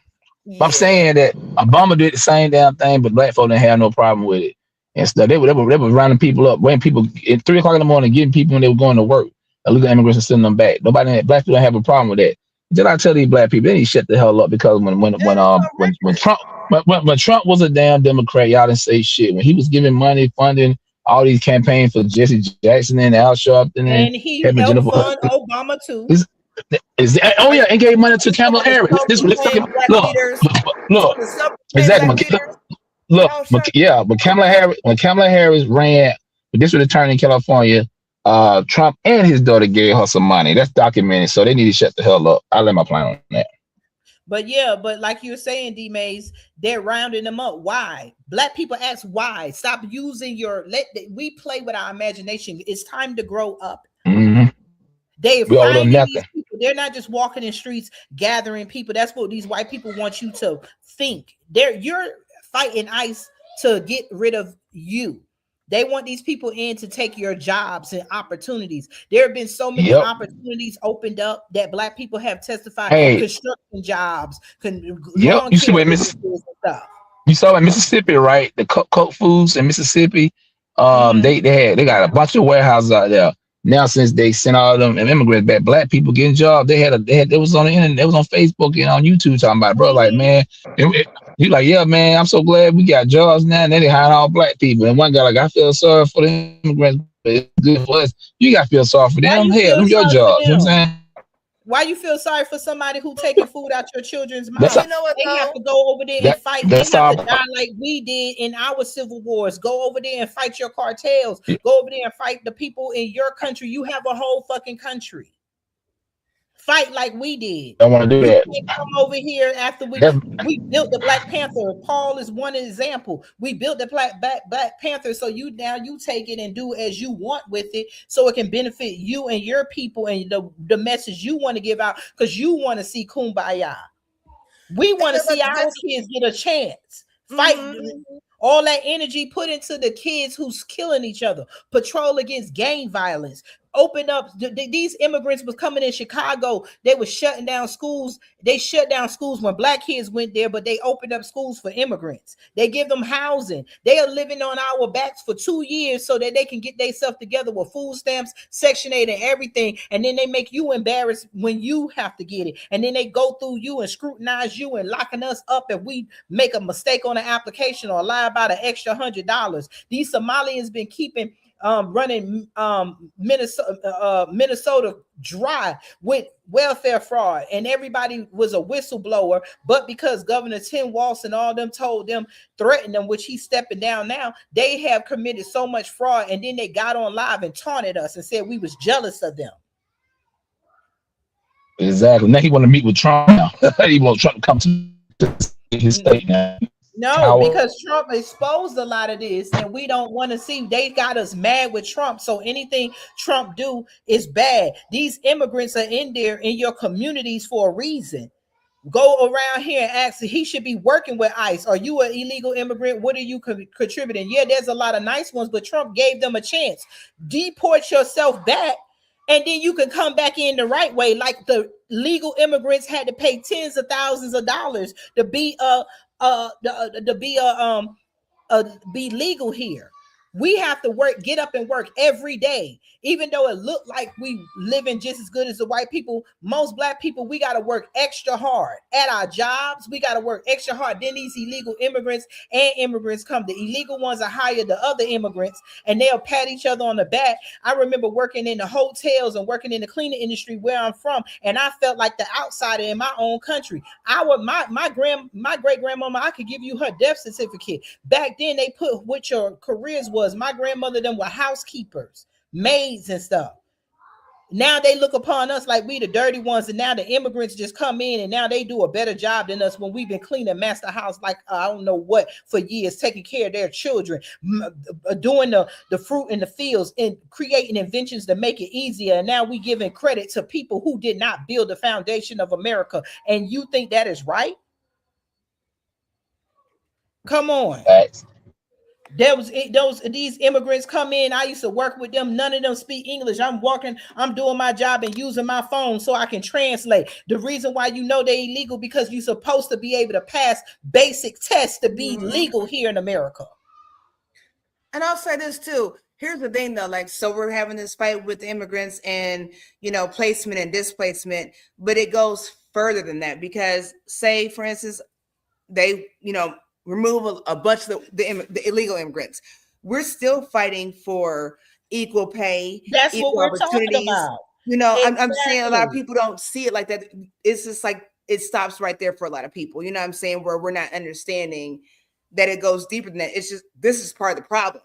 I'm saying that Obama did the same damn thing, but Black folk didn't have no problem with it. and stuff. They were rounding people up, when people at 3 o'clock in the morning, getting people when they were going to work. Illegal immigrants and sending them back. Black people don't have a problem with that. Did I tell these black people they need to shut the hell up, because when Trump was a damn Democrat, y'all didn't say shit. When he was giving money, funding all these campaigns for Jesse Jackson and Al Sharpton and he helped fund Obama too. And gave money to Kamala Harris. Look, exactly. But Kamala Harris ran for district attorney in California. Trump and his daughter gave her some money. That's documented. So they need to shut the hell up. I let my plan on that. But yeah, but like you were saying, D Mays, they're rounding them up. Why? Black people ask why. Stop using we play with our imagination. It's time to grow up. Mm-hmm. They're finding these people. They're not just walking in streets gathering people. That's what these white people want you to think. You're fighting ICE to get rid of you. They want these people in to take your jobs and opportunities. There have been so many opportunities opened up that black people have testified. Construction jobs. You see what you saw in Mississippi, right? The Coke Foods in Mississippi. They got a bunch of warehouses out there. Now, since they sent all of them immigrants back, black people getting jobs. It was on the internet, it was on Facebook and on YouTube talking about it, bro. Like, man, you like, yeah, man, I'm so glad we got jobs now. And then they hired all black people. And one guy like, I feel sorry for the immigrants, but it's good for us. You got to feel sorry for them. Hell, them your jobs. You know what I'm saying? Why you feel sorry for somebody who taking food out your children's mouth? They have to go over there and fight. They have to die like we did in our civil wars. Go over there and fight your cartels. Go over there and fight the people in your country. You have a whole fucking country. Fight like we did. I want to do that. Come over here after we built the Black Panther. Paul is one example. We built the Black Panther, so you take it and do as you want with it, so it can benefit you and your people and the message you want to give out, because you want to see kumbaya. We want to see our kids get a chance. Fight. All that energy put into the kids who's killing each other. Patrol against gang violence. Open up. These immigrants was coming in Chicago. They were shutting down schools. They shut down schools when black kids went there, but they opened up schools for immigrants. They give them housing. They are living on our backs for 2 years so that they can get themselves together with food stamps, Section 8 and everything. And then they make you embarrassed when you have to get it. And then they go through you and scrutinize you and locking us up if we make a mistake on an application or lie about an extra $100. These Somalians been keeping running Minnesota dry with welfare fraud, and everybody was a whistleblower, but because Governor Tim Walz and all them told them, threatened them, which he's stepping down now, they have committed so much fraud, and then they got on live and taunted us and said we was jealous of them. Exactly. Now he want to meet with Trump now. He want Trump to come to his state now. No, because Trump exposed a lot of this, and we don't want to see. They got us mad with Trump, so anything Trump do is bad. These immigrants are in there in your communities for a reason. Go around here and ask, he should be working with ICE. Are you an illegal immigrant? What are you contributing? Yeah, there's a lot of nice ones, but Trump gave them a chance. Deport yourself back, and then you can come back in the right way. Like the legal immigrants had to pay tens of thousands of dollars to be be legal here. We have to work, get up and work every day. Even though it looked like we living just as good as the white people, most black people, we got to work extra hard at our jobs. We got to work extra hard. Then these illegal immigrants come. The illegal ones are hire the other immigrants, and they'll pat each other on the back. I remember working in the hotels and working in the cleaning industry where I'm from, and I felt like the outsider in my own country. My great grandmama, I could give you her death certificate. Back then, they put what your careers was. My grandmother, them were housekeepers, maids and stuff. Now they look upon us like we the dirty ones, and now the immigrants just come in and now they do a better job than us when we've been cleaning master house like I don't know what for years, taking care of their children, doing the fruit in the fields and creating inventions to make it easier. And now we giving credit to people who did not build the foundation of America. And you think that is right? Come on. Thanks. These immigrants come in. I used to work with them. None of them speak English. I'm doing my job and using my phone so I can translate. The reason why you know they're illegal because you're supposed to be able to pass basic tests to be legal here in America. And I'll say this too. Here's the thing though, like, so we're having this fight with immigrants and, you know, placement and displacement, but it goes further than that, because say, for instance, they, you know, remove a bunch of the illegal immigrants. We're still fighting for equal pay, That's equal what we're talking opportunities. about. You know, Exactly. I'm saying a lot of people don't see it like that. It's just like it stops right there for a lot of people. You know what I'm saying? Where we're not understanding that it goes deeper than that. It's just, this is part of the problem,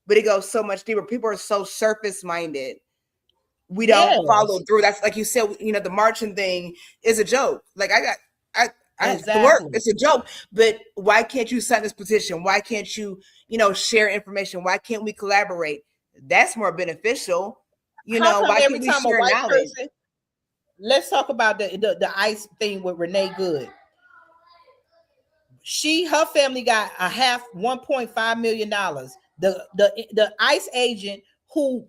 but it goes so much deeper. People are so surface minded. We don't follow through. That's like you said, you know, the marching thing is a joke. Like I exactly. The work, it's a joke. But why can't you sign this petition? Why can't you, you know, share information? Why can't we collaborate? That's more beneficial. You know, why can't we share knowledge? Person, let's talk about the ICE thing with Renee Good. Her family got a half $1.5 million. The ICE agent who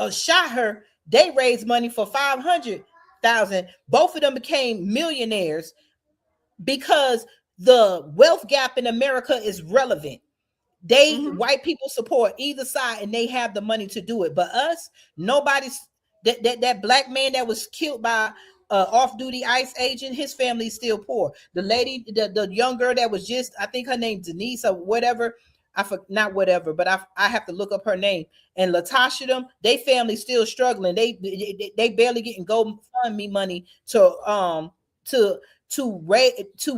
shot her, they raised money for $500,000. Both of them became millionaires because the wealth gap in America is relevant. They white people support either side and they have the money to do it. But us, nobody's that black man that was killed by off-duty ICE agent, his family is still poor. The lady, the young girl that was just, I think her name Denise or whatever, not whatever, but I have to look up her name. And Latasha, them, they family still struggling. They barely getting GoFundMe money to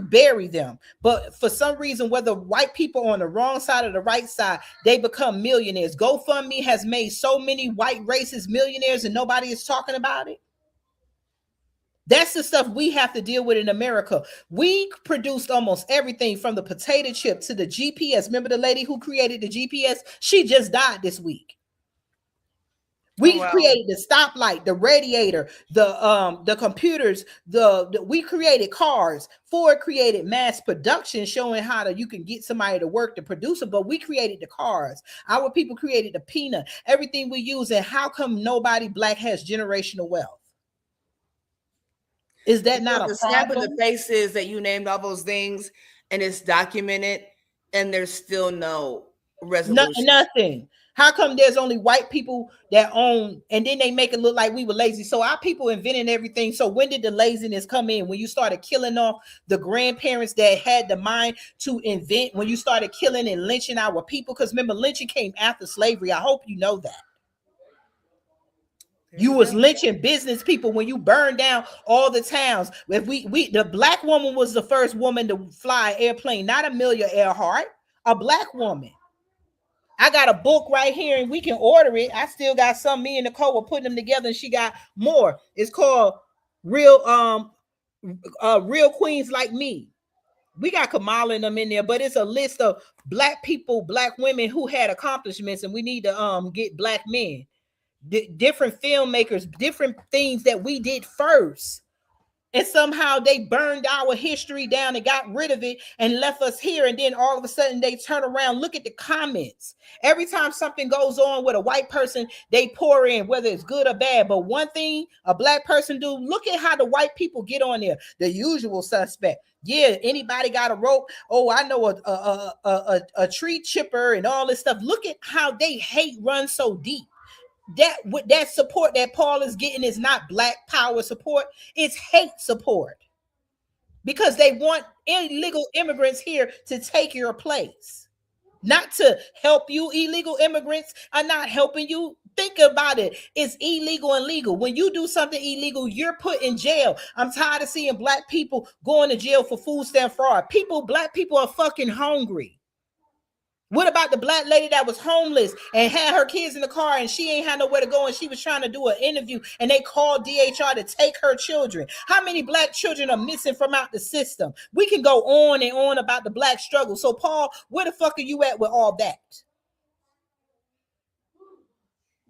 bury them. But for some reason, whether white people are on the wrong side or the right side, they become millionaires. GoFundMe has made so many white racist millionaires and nobody is talking about it. That's the stuff we have to deal with in America. We produced almost everything from the potato chip to the GPS. Remember the lady who created the GPS? She just died this week. We created the stoplight, the radiator, the computers, we created cars. Ford created mass production, showing how you can get somebody to work to produce it, but we created the cars. Our people created the peanut, everything we use. And how come nobody black has generational wealth? Is that not a problem? Snap in the faces that you named all those things and it's documented and there's still no resolution. Nothing. How come there's only white people that own, and then they make it look like we were lazy? So our people invented everything. So when did the laziness come in? When you started killing off the grandparents that had the mind to invent, when you started killing and lynching our people? Because remember, lynching came after slavery. I hope you know that. You was lynching business people when you burned down all the towns. If the black woman was the first woman to fly an airplane, not Amelia Earhart, a black woman. I got a book right here and we can order it. I still got some. Me and Nicole were putting them together and she got more. It's called Real Queens Like Me. We got Kamala and them in there, but it's a list of black people, black women who had accomplishments, and we need to get black men. Different filmmakers, different things that we did first. And somehow they burned our history down and got rid of it and left us here. And then all of a sudden they turn around. Look at the comments. Every time something goes on with a white person, they pour in, whether it's good or bad. But one thing a black person do, look at how the white people get on there. The usual suspect. Yeah, anybody got a rope? Oh, I know a tree chipper and all this stuff. Look at how they hate run so deep. That support that Paul is getting is not black power support, it's hate support, because they want illegal immigrants here to take your place, not to help you. Illegal immigrants are not helping you. Think about it. It's illegal and legal. When you do something illegal, you're put in jail. I'm tired of seeing black people going to jail for food stamp fraud. Black people are fucking hungry. What about the black lady that was homeless and had her kids in the car and she ain't had nowhere to go and she was trying to do an interview and they called DHR to take her children? How many black children are missing from out the system? We can go on and on about the black struggle. So Paul, where the fuck are you at with all that?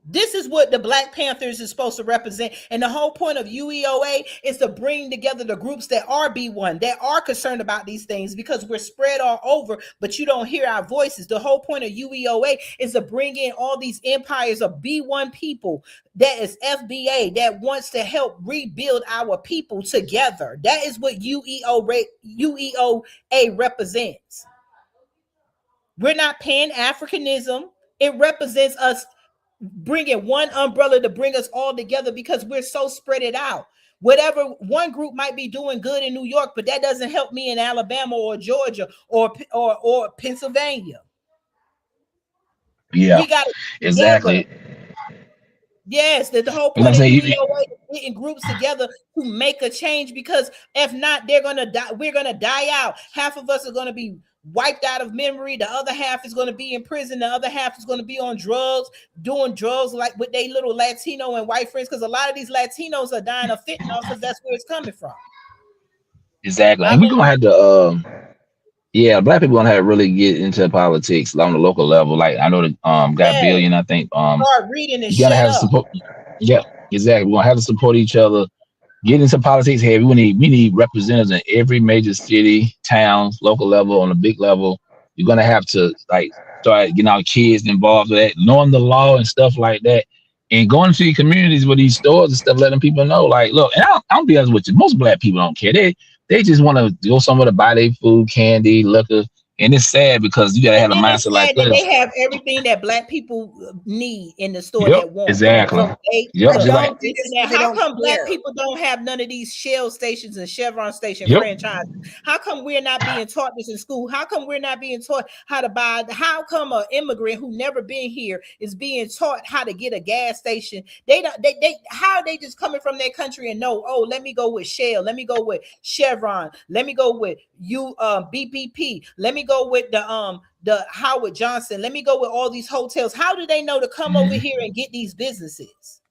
This is what the Black Panthers is supposed to represent. And the whole point of UEOA is to bring together the groups that are B1, that are concerned about these things, because we're spread all over, but you don't hear our voices. The whole point of UEOA is to bring in all these empires of B1 people, that is FBA, that wants to help rebuild our people together. That is what UEOA represents. We're not Pan-Africanism. It represents us bringing one umbrella to bring us all together because we're so spread it out. Whatever one group might be doing good in New York, but that doesn't help me in Alabama or Georgia or Pennsylvania. Yeah, we got to exactly. Yes, the whole And I'm point of saying, POA is getting groups together to make a change, because if not, they're gonna die. We're gonna die out. Half of us are gonna be wiped out of memory. The other half is gonna be in prison. The other half is gonna be on drugs, doing drugs like with their little Latino and white friends. Because a lot of these Latinos are dying of fentanyl because that's where it's coming from. exactly. And we're gonna have to yeah, black people gonna have to really get into politics on the local level. Like I know that got Billion, I think start reading and you gotta shut have up. support. Yeah, exactly. We're gonna have to support each other. Get into politics heavy. We need representatives in every major city, town, local level, on a big level. You're gonna have to like start getting our kids involved with that, knowing the law and stuff like that, and going to the communities with these stores and stuff, letting people know, like, look, and I'll be honest with you, most black people don't care. They just want to go somewhere to buy their food, candy, liquor. And it's sad because you gotta have a mindset like that this. they have everything that black people need in the store Yep, that want. exactly. So Yep, just don't like think it's because they how don't come black care. people don't have none of these Shell stations and Chevron station Yep. franchises? How come we're not being taught this in school? How come we're not being taught how to buy? How come an immigrant who never been here is being taught how to get a gas station? They don't. How are they just coming from their country and know? Oh, let me go with Shell. Let me go with Chevron. Let me go with BPP. Let me go with the Howard Johnson. Let me go with all these hotels. How do they know to come over here and get these businesses?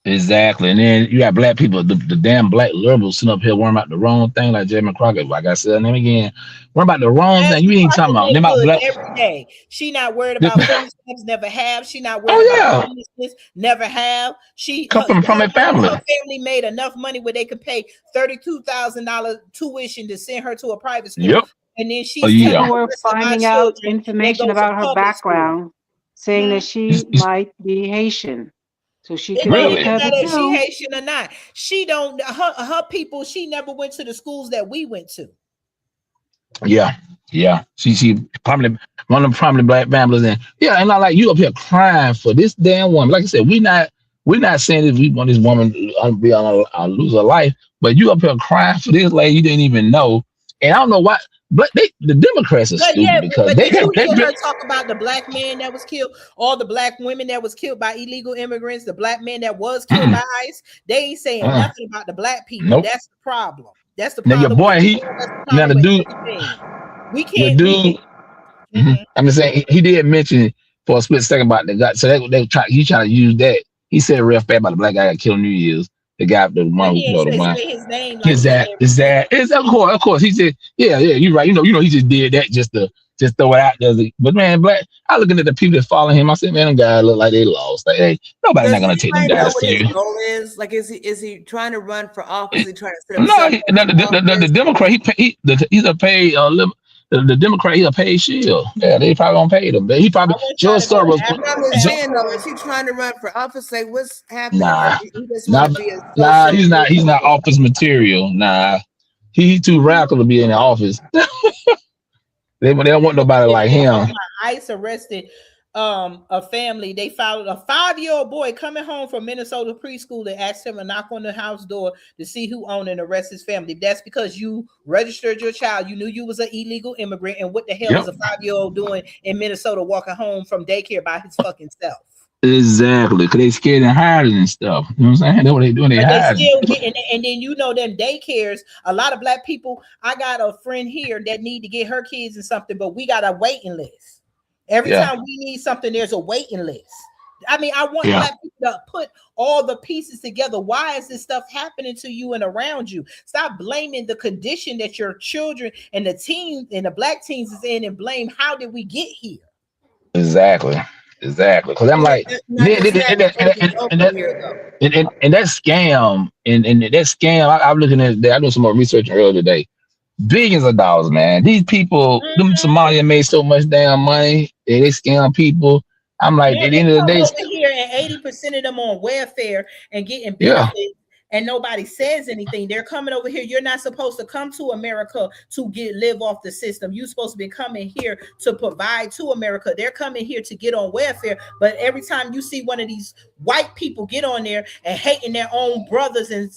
Exactly. And then you got black people, the damn black liberals sitting up here worrying about the wrong thing, like Jeremy Crockett, like I said her name again, worrying about the wrong thing. You ain't talking about them out black every day. She not worried about food stamps, never have. She not worried about homelessness, never have. She come from a family. Her family made enough money where they could pay $32,000 tuition to send her to a private school. Yep. And then she's people were finding out information about her background, saying that she might be Haitian. So she could really? be covered too. She Haitian or not. She don't her people, she never went to the schools that we went to. Yeah. She probably one of the prominent black families, and and not like you up here crying for this damn woman. Like I said, we're not saying that we want this woman to be on a lose her life, but you up here crying for this lady you didn't even know. And I don't know why, but the Democrats are stupid because they hear her talk about the black man that was killed, all the black women that was killed by illegal immigrants, the black man that was killed by ICE. They ain't saying nothing about the black people. Nope. That's the problem. That's the problem. Now your boy, the dude, we can't. I'm just saying he did mention for a split second about the guy. So he trying to use that. He said real fast about the black guy got killed New Year's. The guy, the one who killed the one. His name. Is that? Of course. He said, yeah. You're right. You know. He just did that just to throw it out there. But man, black. I looking at the people that follow him. I said, man, them guys look like they lost. Like, hey, nobody's not gonna take them guys serious. His goal is like, is he trying to run for office? Is he trying to set no, the Democrat. He's a paid the Democrat. He's a paid shield. Yeah, they probably gonna pay him. But he probably George Soros. Is he trying to run for office? Like, what's happening? Nah, he's not office material. Nah, he's too radical to be in the office. They don't want nobody like him. ICE arrested a family. They followed a 5-year-old boy coming home from Minnesota preschool. They asked him to knock on the house door to see who owned and arrest his family. That's because you registered your child. You knew you was an illegal immigrant. And what the hell is a 5-year-old doing in Minnesota walking home from daycare by his fucking self? Exactly, because they scared and hiding and stuff. You know what I'm saying? That's what they doing. They hiding. And then them daycares. A lot of black people. I got a friend here that need to get her kids in something, but we got a waiting list. Every time we need something, there's a waiting list. I mean, I want black people to put all the pieces together. Why is this stuff happening to you and around you? Stop blaming the condition that your children and the teens and the black teens is in, and blame how did we get here? Exactly. Because I'm like, and that scam, I'm looking at that. I doing some more research earlier today. Billions of dollars, man. These people, them Somalia made so much damn money. They scam people. I'm like, at the end of the day, over here, and 80% of them on welfare and getting benefits. and nobody says anything. They're coming over here. You're not supposed to come to America to live off the system. You're supposed to be coming here to provide to America. They're coming here to get on welfare. But every time you see one of these white people get on there and hating their own brothers and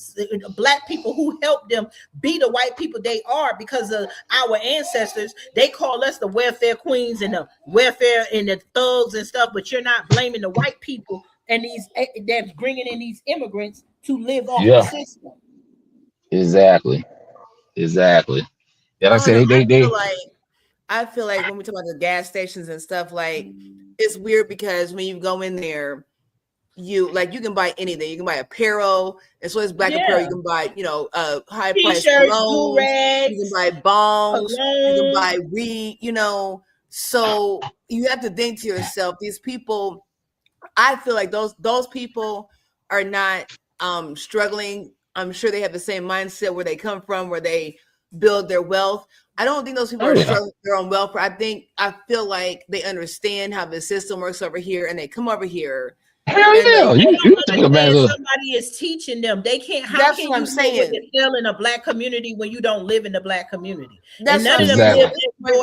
black people who helped them be the white people they are because of our ancestors, they call us the welfare queens and the welfare and the thugs and stuff. But you're not blaming the white people and these that's bringing in these immigrants to live off the system. Exactly. Yeah, like I said, I feel like when we talk about the gas stations and stuff, like it's weird because when you go in there, you can buy anything. You can buy apparel, as well as black apparel. You can buy, high price cologne. You can buy bongs. You can buy weed. So you have to think to yourself, these people. I feel like those people are not struggling. I'm sure they have the same mindset where they come from, where they build their wealth. I don't think those people are struggling with their own welfare. I feel like they understand how the system works over here, and they come over here. Hell yeah, you think about it. Somebody is teaching them. They can't. How can you say what they feel in a black community when you don't live in the black community? That's none of them live.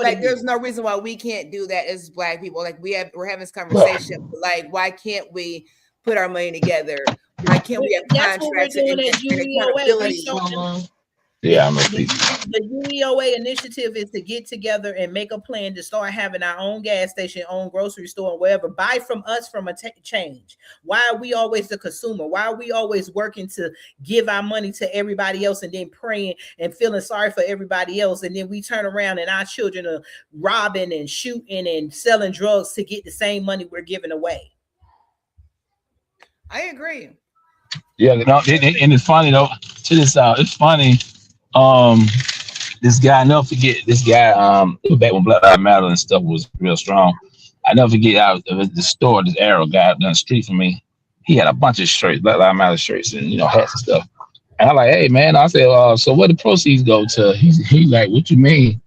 Like, there's no reason why we can't do that as black people. Like we're having this conversation. Like, why can't we put our money together? Why can't we have contracts and accountability? Yeah, I'm the UEOA initiative is to get together and make a plan to start having our own gas station, own grocery store, and wherever. Buy from us from a change. Why are we always the consumer? Why are we always working to give our money to everybody else and then praying and feeling sorry for everybody else? And then we turn around and our children are robbing and shooting and selling drugs to get the same money we're giving away. I agree. Yeah, and it's funny though. To this out, it's funny. This guy, I never forget. This guy, back when Black Lives Matter and stuff was real strong. I never forget out of the store. This Arrow guy down the street from me. He had a bunch of shirts, Black Lives Matter shirts, and hats and stuff. And I'm like, hey man, I said, so where the proceeds go to? He's like, what you mean?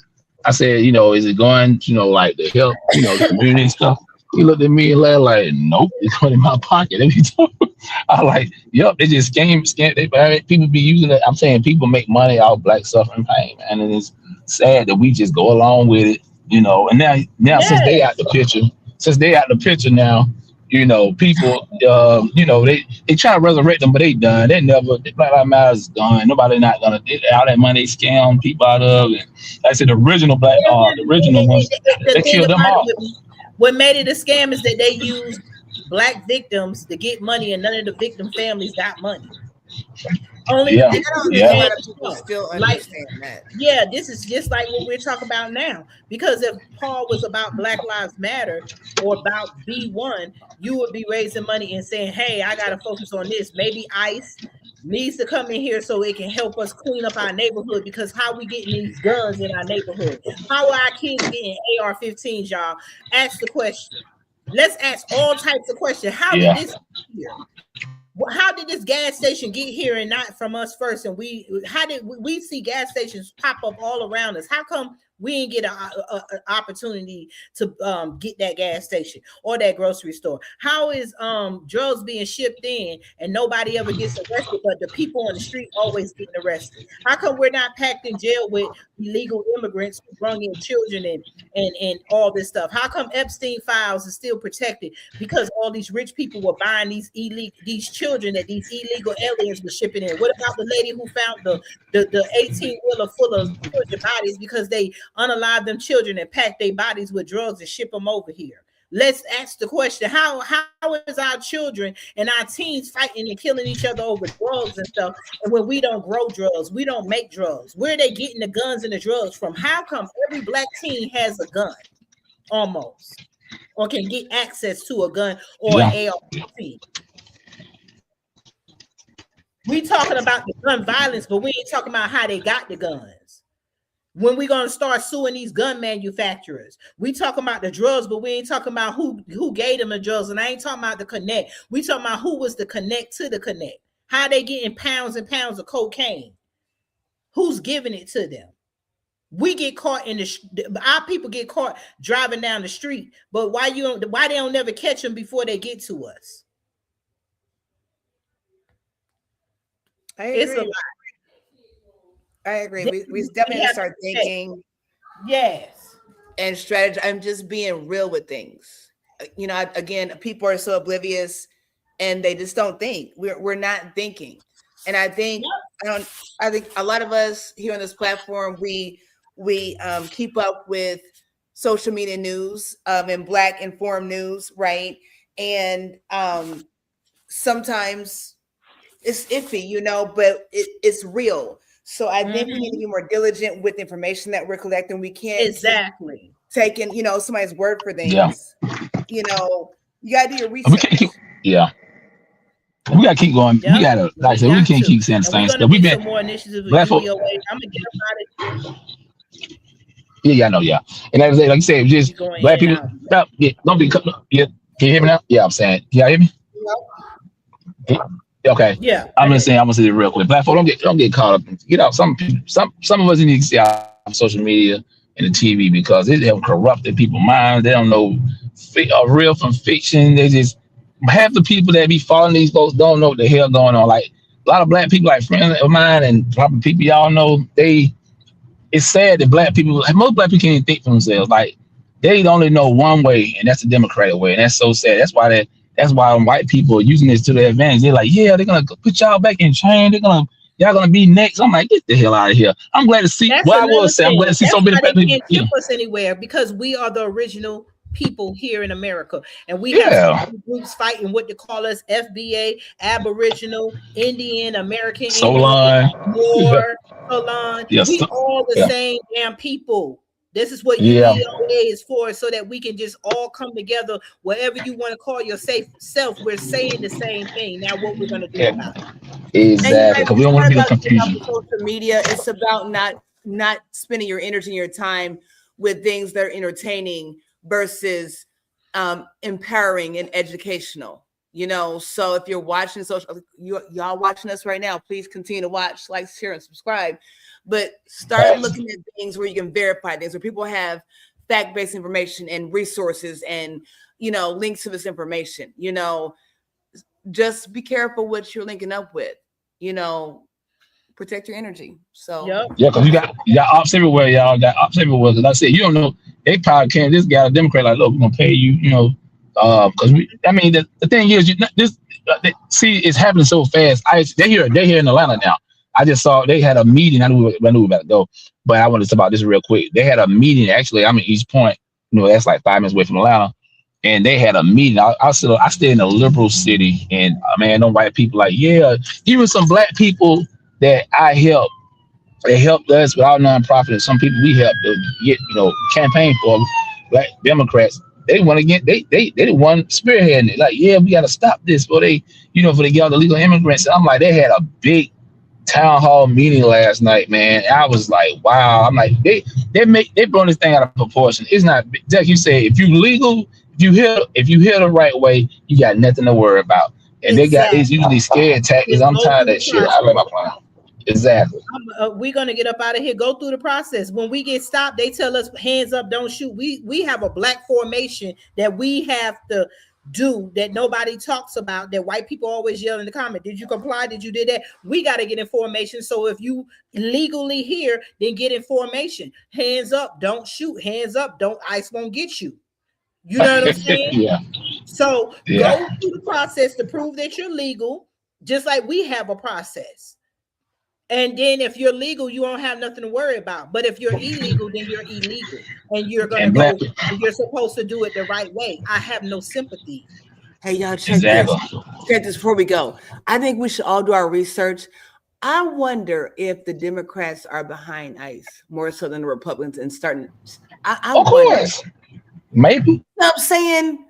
I said, is it going, like the help, the community and stuff? He looked at me and laughed like, nope, it's going in my pocket. I like, yep, they just scam. People be using it. I'm saying people make money out of black suffering pain, man. And it's sad that we just go along with it, And now since they out the picture now, people, they try to resurrect them, but they done. They never. Black Lives Matter is done. Nobody not gonna. All that money they scam people out of. And like I said, the original ones, they killed them all. What made it a scam is that they used black victims to get money, and none of the victim families got money. Only people still understand that. Yeah, this is just like what we're talking about now. Because if Paul was about Black Lives Matter or about B1, you would be raising money and saying, "Hey, I got to focus on this." Maybe ICE needs to come in here so it can help us clean up our neighborhood, because how we getting these guns in our neighborhood? How are our kids getting AR-15s, y'all? Ask the question. Let's ask all types of questions. How did this get here? How did this gas station get here and not from us first? And how did we see gas stations pop up all around us? How come we didn't get an opportunity to get that gas station or that grocery store? How is drugs being shipped in and nobody ever gets arrested, but the people on the street always getting arrested? How come we're not packed in jail with illegal immigrants who bring in children and all this stuff? How come Epstein files is still protected? Because all these rich people were buying these children that these illegal aliens were shipping in. What about the lady who found the 18-wheeler full of children bodies because they unalive them children and pack their bodies with drugs and ship them over here? Let's ask the question, how is our children and our teens fighting and killing each other over drugs and stuff? And when we don't grow drugs, we don't make drugs, where are they getting the guns and the drugs from? How come every black teen has a gun almost, or can get access to a gun or an AR-15? We talking about the gun violence, but we ain't talking about how they got the guns. When we gonna start suing these gun manufacturers? We talking about the drugs, but we ain't talking about who gave them the drugs. And I ain't talking about the connect. We talking about who was the connect to the connect. How they getting pounds and pounds of cocaine? Who's giving it to them? We get caught our people get caught driving down the street, but why they don't never catch them before they get to us? It's a lot. I agree. We definitely have to start thinking. Yes. And strategy. I'm just being real with things. You know, again, people are so oblivious and they just don't think. We're not thinking. And I think I think a lot of us here on this platform, we keep up with social media news and Black informed news, right? And sometimes it's iffy, you know, but it's real. So I think we need to be more diligent with the information that we're collecting. We can't exactly taking, you know, somebody's word for things. Yeah. You know, you gotta do your research. Yeah. We gotta keep going. We gotta, like I said, we can't keep saying the same stuff. We've been some more initiatives with Black folk. I'm gonna get them out of here. Yeah, I know, yeah. And as like you said, just Black people. Don't be. Yeah, can you hear me now? Yeah, I'm saying. Can y'all hear me? Okay. Yeah. I'm gonna say it real quick. Black folk, don't get caught up. Get out. Some of us need to see out social media and the TV because it have corrupted people's minds. They don't know real from fiction. They just half the people that be following these folks don't know what the hell going on. Like a lot of Black people, like friends of mine and probably people y'all know, it's sad that Black people, most Black people can't even think for themselves. Like they only know one way, and that's the Democratic way, and that's so sad. That's why white people are using this to their advantage. They're like, yeah, they're gonna put y'all back in chain. Y'all gonna be next. I'm like, get the hell out of here. I'm glad to see. I'm glad to see so many people. Can't ship us anywhere because we are the original people here in America, and we have groups fighting what they call us: FBA, Aboriginal, Indian, American, Solon, Moor, Solon. We all the same damn people. This is what UDOA is for, so that we can just all come together. Whatever you want to call your self, we're saying the same thing. Now, what we're going to do about it? Exactly, because we don't want to be the confusion. Social media, it's about not spending your energy and your time with things that are entertaining versus empowering and educational. You know, so if you're watching y'all watching us right now, please continue to watch, like, share, and subscribe. But start looking at things where you can verify things, where people have fact-based information and resources and, you know, links to this information. You know, just be careful what you're linking up with. You know, protect your energy. So yeah, because you got ops everywhere, y'all. Got ops everywhere. Because I said, you don't know, they probably can't. This guy, a Democrat, like, look, we're gonna pay you. You know, because the thing is, see, it's happening so fast. They're here in Atlanta now. I just saw they had a meeting. I knew we were about to go, but I wanted to talk about this real quick. They had a meeting. Actually, I'm in East Point. You know, that's like 5 minutes away from Atlanta. And they had a meeting. I stay in a liberal city, and man, them white people like, yeah, even some Black people that I helped. They helped us with our nonprofit, and some people we helped get, you know, campaign for Black Democrats. They want to get they didn't want spearheading it. Like, yeah, we got to stop this for they, you know, for they get all the legal immigrants. And I'm like, they had a big town hall meeting last night, man. I was like, wow. I'm like, they blown this thing out of proportion. It's not, like you say, if you legal, if you hear the right way, you got nothing to worry about. And it's usually scared tactics. I'm tired of that shit. I like my plan. Exactly. We're gonna get up out of here. Go through the process. When we get stopped, they tell us hands up, don't shoot. We have a Black formation that we have to do that nobody talks about. That white people always yell in the comment. Did you comply? Did you do that? We got to get in formation. So if you legally here, then get in formation. Hands up, don't shoot. Hands up, don't. ICE won't get you. You know what I'm saying? Yeah. So go through the process to prove that you're legal, just like we have a process. And then if you're legal, you don't have nothing to worry about. But if you're illegal, then you're illegal. And you're going to go, and you're supposed to do it the right way. I have no sympathy. Hey, y'all, check this. Check this before we go. I think we should all do our research. I wonder if the Democrats are behind ICE more so than the Republicans and starting. Of course. Maybe. You know what I'm saying?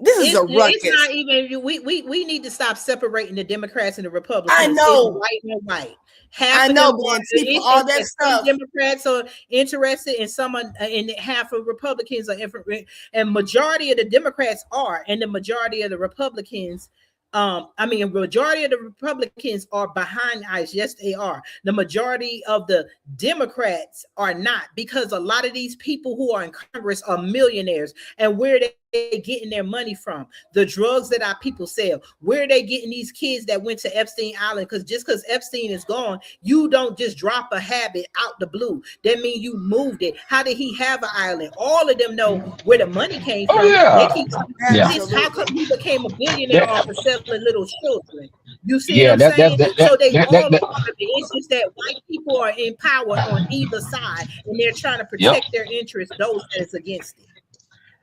This is a ruckus. It's not even, we need to stop separating the Democrats and the Republicans. I know. It's white and white. I know, but all that stuff. Democrats are interested in some, and half of Republicans are different, and majority of the Democrats are, and the majority of the Republicans. Majority of the Republicans are behind ICE. Yes, they are. The majority of the Democrats are not, because a lot of these people who are in Congress are millionaires, and where they they getting their money from? The drugs that our people sell. Where are they getting these kids that went to Epstein Island? Because just because Epstein is gone, you don't just drop a habit out the blue. That means you moved it. How did he have an island? All of them know where the money came from. They keep talking about this. How come he became a billionaire off of selling little children? You see what I'm saying? So they all part of it. It's just that white people are in power on either side, and they're trying to protect their interests, those that is against it.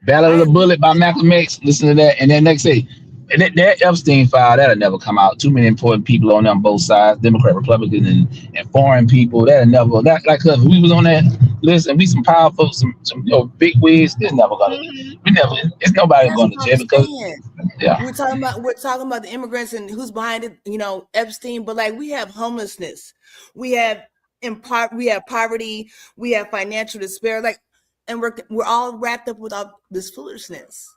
Battle of the Bullet by Malcolm X. Listen to that, and then next say, and that Epstein file that'll never come out. Too many important people on them both sides, Democrat, Republican, and foreign people. That'll never. That like us, we was on that list, and we some powerful, some big wigs. It's never gonna. We never. It's nobody going to jail because. Yeah. We're talking about the immigrants and who's behind it. Epstein, but like we have homelessness, we have poverty, we have financial despair, like. And we're all wrapped up with all this foolishness.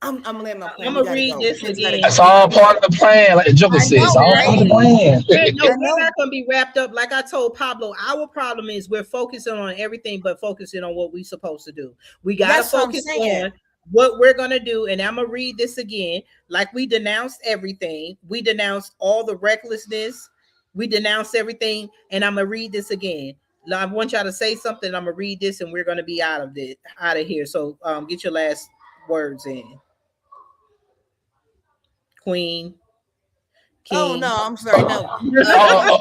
I'm gonna let my plan. I'm gonna read this again. That's all part of the plan, like the Joker says. All part of the plan. We're not gonna be wrapped up. Like I told Pablo, our problem is we're focusing on everything but focusing on what we're supposed to do. We gotta focus on what we're gonna do. And I'm gonna read this again. Like we denounced everything. We denounced all the recklessness. We denounced everything. And I'm gonna read this again. I want y'all to say something. I'm gonna read this, and we're gonna be out of here. So, get your last words in, Queen. King. Oh no, I'm sorry. No.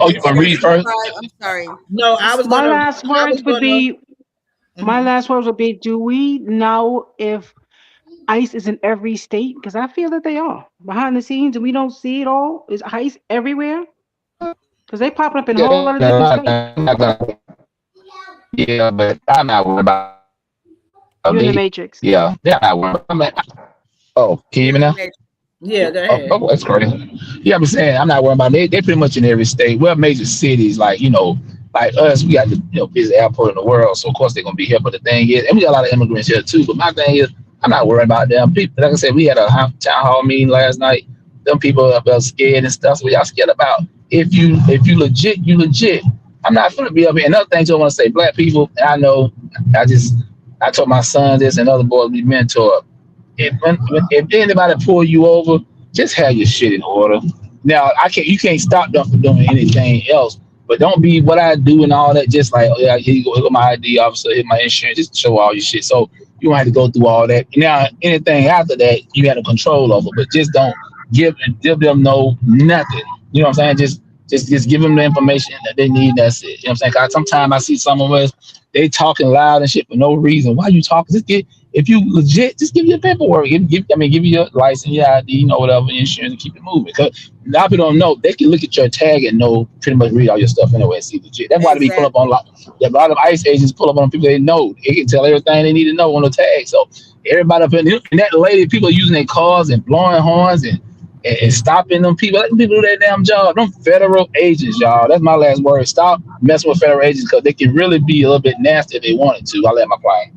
You gonna read first? I'm sorry. No, I was. My last words would be. My last words would be: do we know if ICE is in every state? Because I feel that they are behind the scenes, and we don't see it all. Is ICE everywhere? Because they popping up in a whole lot of different states. Yeah, but I'm not worried about. You're in the Matrix. Yeah, they're not worried. Can you hear me now? Yeah, go ahead. Oh, that's great. Yeah, I'm saying I'm not worried about it. They pretty much in every state. We're major cities, like us. We got the busiest airport in the world, so of course they're gonna be here. But the thing is, and we got a lot of immigrants here too. But my thing is, I'm not worried about them people. Like I said, we had a town hall meeting last night. Them people up there scared and stuff. So y'all scared about. If you legit, you legit. I'm not gonna be up here. Another thing I want to say, black people, I know, I told my son this and other boys we mentor. If anybody pull you over, just have your shit in order. Now you can't stop them from doing anything else, but don't be what I do and all that. Just like, oh yeah, here you go, my ID officer, here's my insurance, just show all your shit. So you don't have to go through all that. Now anything after that, you have to control over, but just don't give them nothing. You know what I'm saying? Just give them the information that they need. That's it. You know what I'm saying? Cause sometimes I see some of us, they talking loud and shit for no reason. Why you talking? If you legit, just give your paperwork. Give you your license, your ID, whatever, insurance, and keep it moving. Because a lot of people don't know. They can look at your tag and know, pretty much read all your stuff anyway and see legit. That's why they pull up on a lot of ICE agents pull up on people they know. They can tell everything they need to know on the tag. So everybody up in that lady, people are using their cars and blowing horns and stopping them people. Let them people do their damn job. Them federal agents, y'all. That's my last word. Stop messing with federal agents because they can really be a little bit nasty if they wanted to. I'll let my client.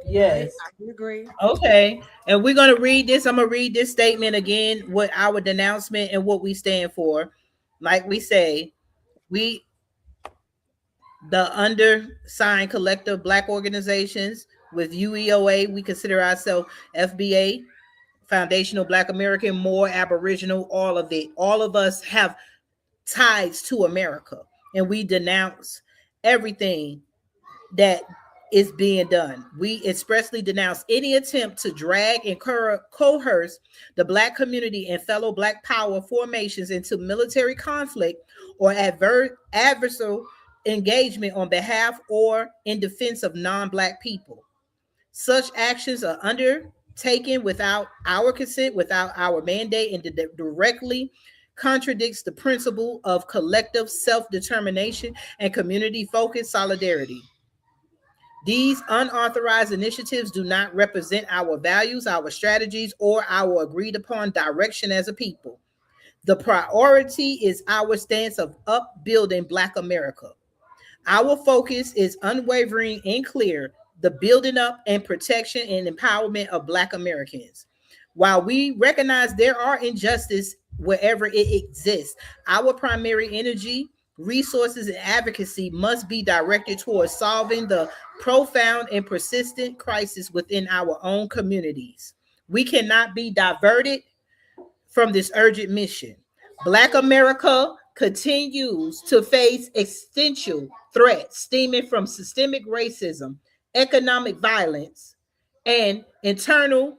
Yes. I agree. Okay. And we're going to read this. I'm going to read this statement again, what our denouncement and what we stand for. Like we say, the undersigned collective black organizations with UEOA, we consider ourselves FBA, Foundational Black American, more Aboriginal, all of it. All of us have ties to America, and we denounce everything that is being done. We expressly denounce any attempt to drag and coerce the Black community and fellow Black power formations into military conflict or adversarial engagement on behalf or in defense of non-Black people. Such actions are undertaken without our consent, without our mandate, and directly contradicts the principle of collective self-determination and community-focused solidarity. These unauthorized initiatives do not represent our values, our strategies, or our agreed-upon direction as a people. The priority is our stance of upbuilding Black America. Our focus is unwavering and clear: the building up and protection and empowerment of Black Americans. While we recognize there are injustices wherever it exists, our primary energy resources, and advocacy must be directed towards solving the profound and persistent crisis within our own communities. We cannot be diverted from this urgent mission. Black America continues to face existential threats stemming from systemic racism, economic violence, and internal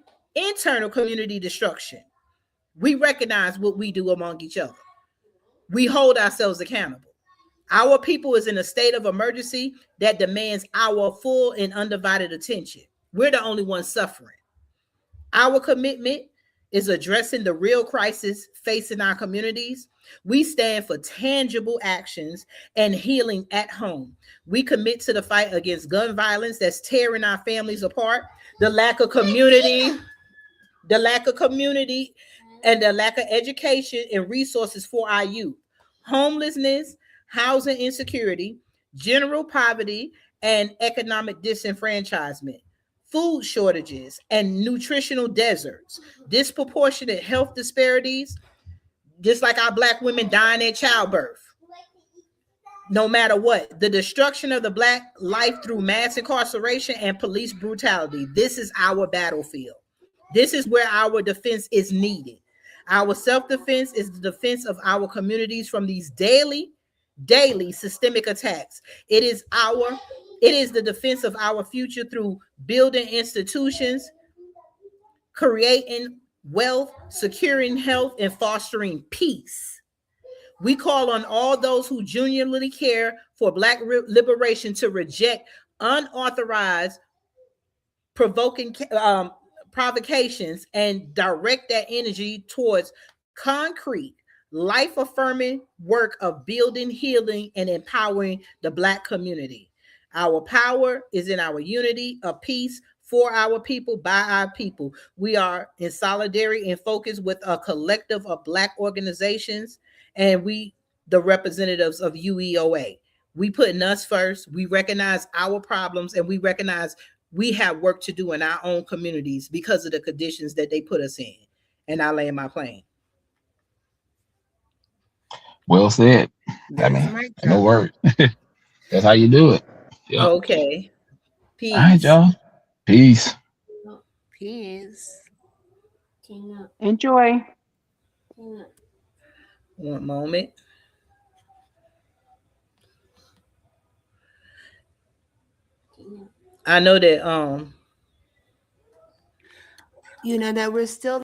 community destruction. We recognize what we do among each other. We hold ourselves accountable. Our people is in a state of emergency that demands our full and undivided attention. We're the only ones suffering. Our commitment is addressing the real crisis facing our communities. We stand for tangible actions and healing at home. We commit to the fight against gun violence that's tearing our families apart, the lack of community, and the lack of education and resources for our youth, homelessness, housing insecurity, general poverty, and economic disenfranchisement, food shortages and nutritional deserts, disproportionate health disparities, just like our Black women dying at childbirth. No matter what, the destruction of the Black life through mass incarceration and police brutality. This is our battlefield. This is where our defense is needed. Our self-defense is the defense of our communities from these daily systemic attacks. It is the defense of our future through building institutions, creating wealth, securing health, and fostering peace. We call on all those who genuinely care for Black liberation to reject unauthorized provocations and direct that energy towards concrete, life-affirming work of building, healing, and empowering the Black community. Our power is in our unity of peace for our people, by our people. We are in solidarity and focus with a collective of Black organizations, and we, the representatives of UEOA. We putting us first. We recognize our problems, and we recognize we have work to do in our own communities because of the conditions that they put us in. And I land my plane. Well said. I mean, no word. That's how you do it. Yep. Okay. Peace. All right, y'all. Peace. Peace. Enjoy. One moment. I know that you know that we're still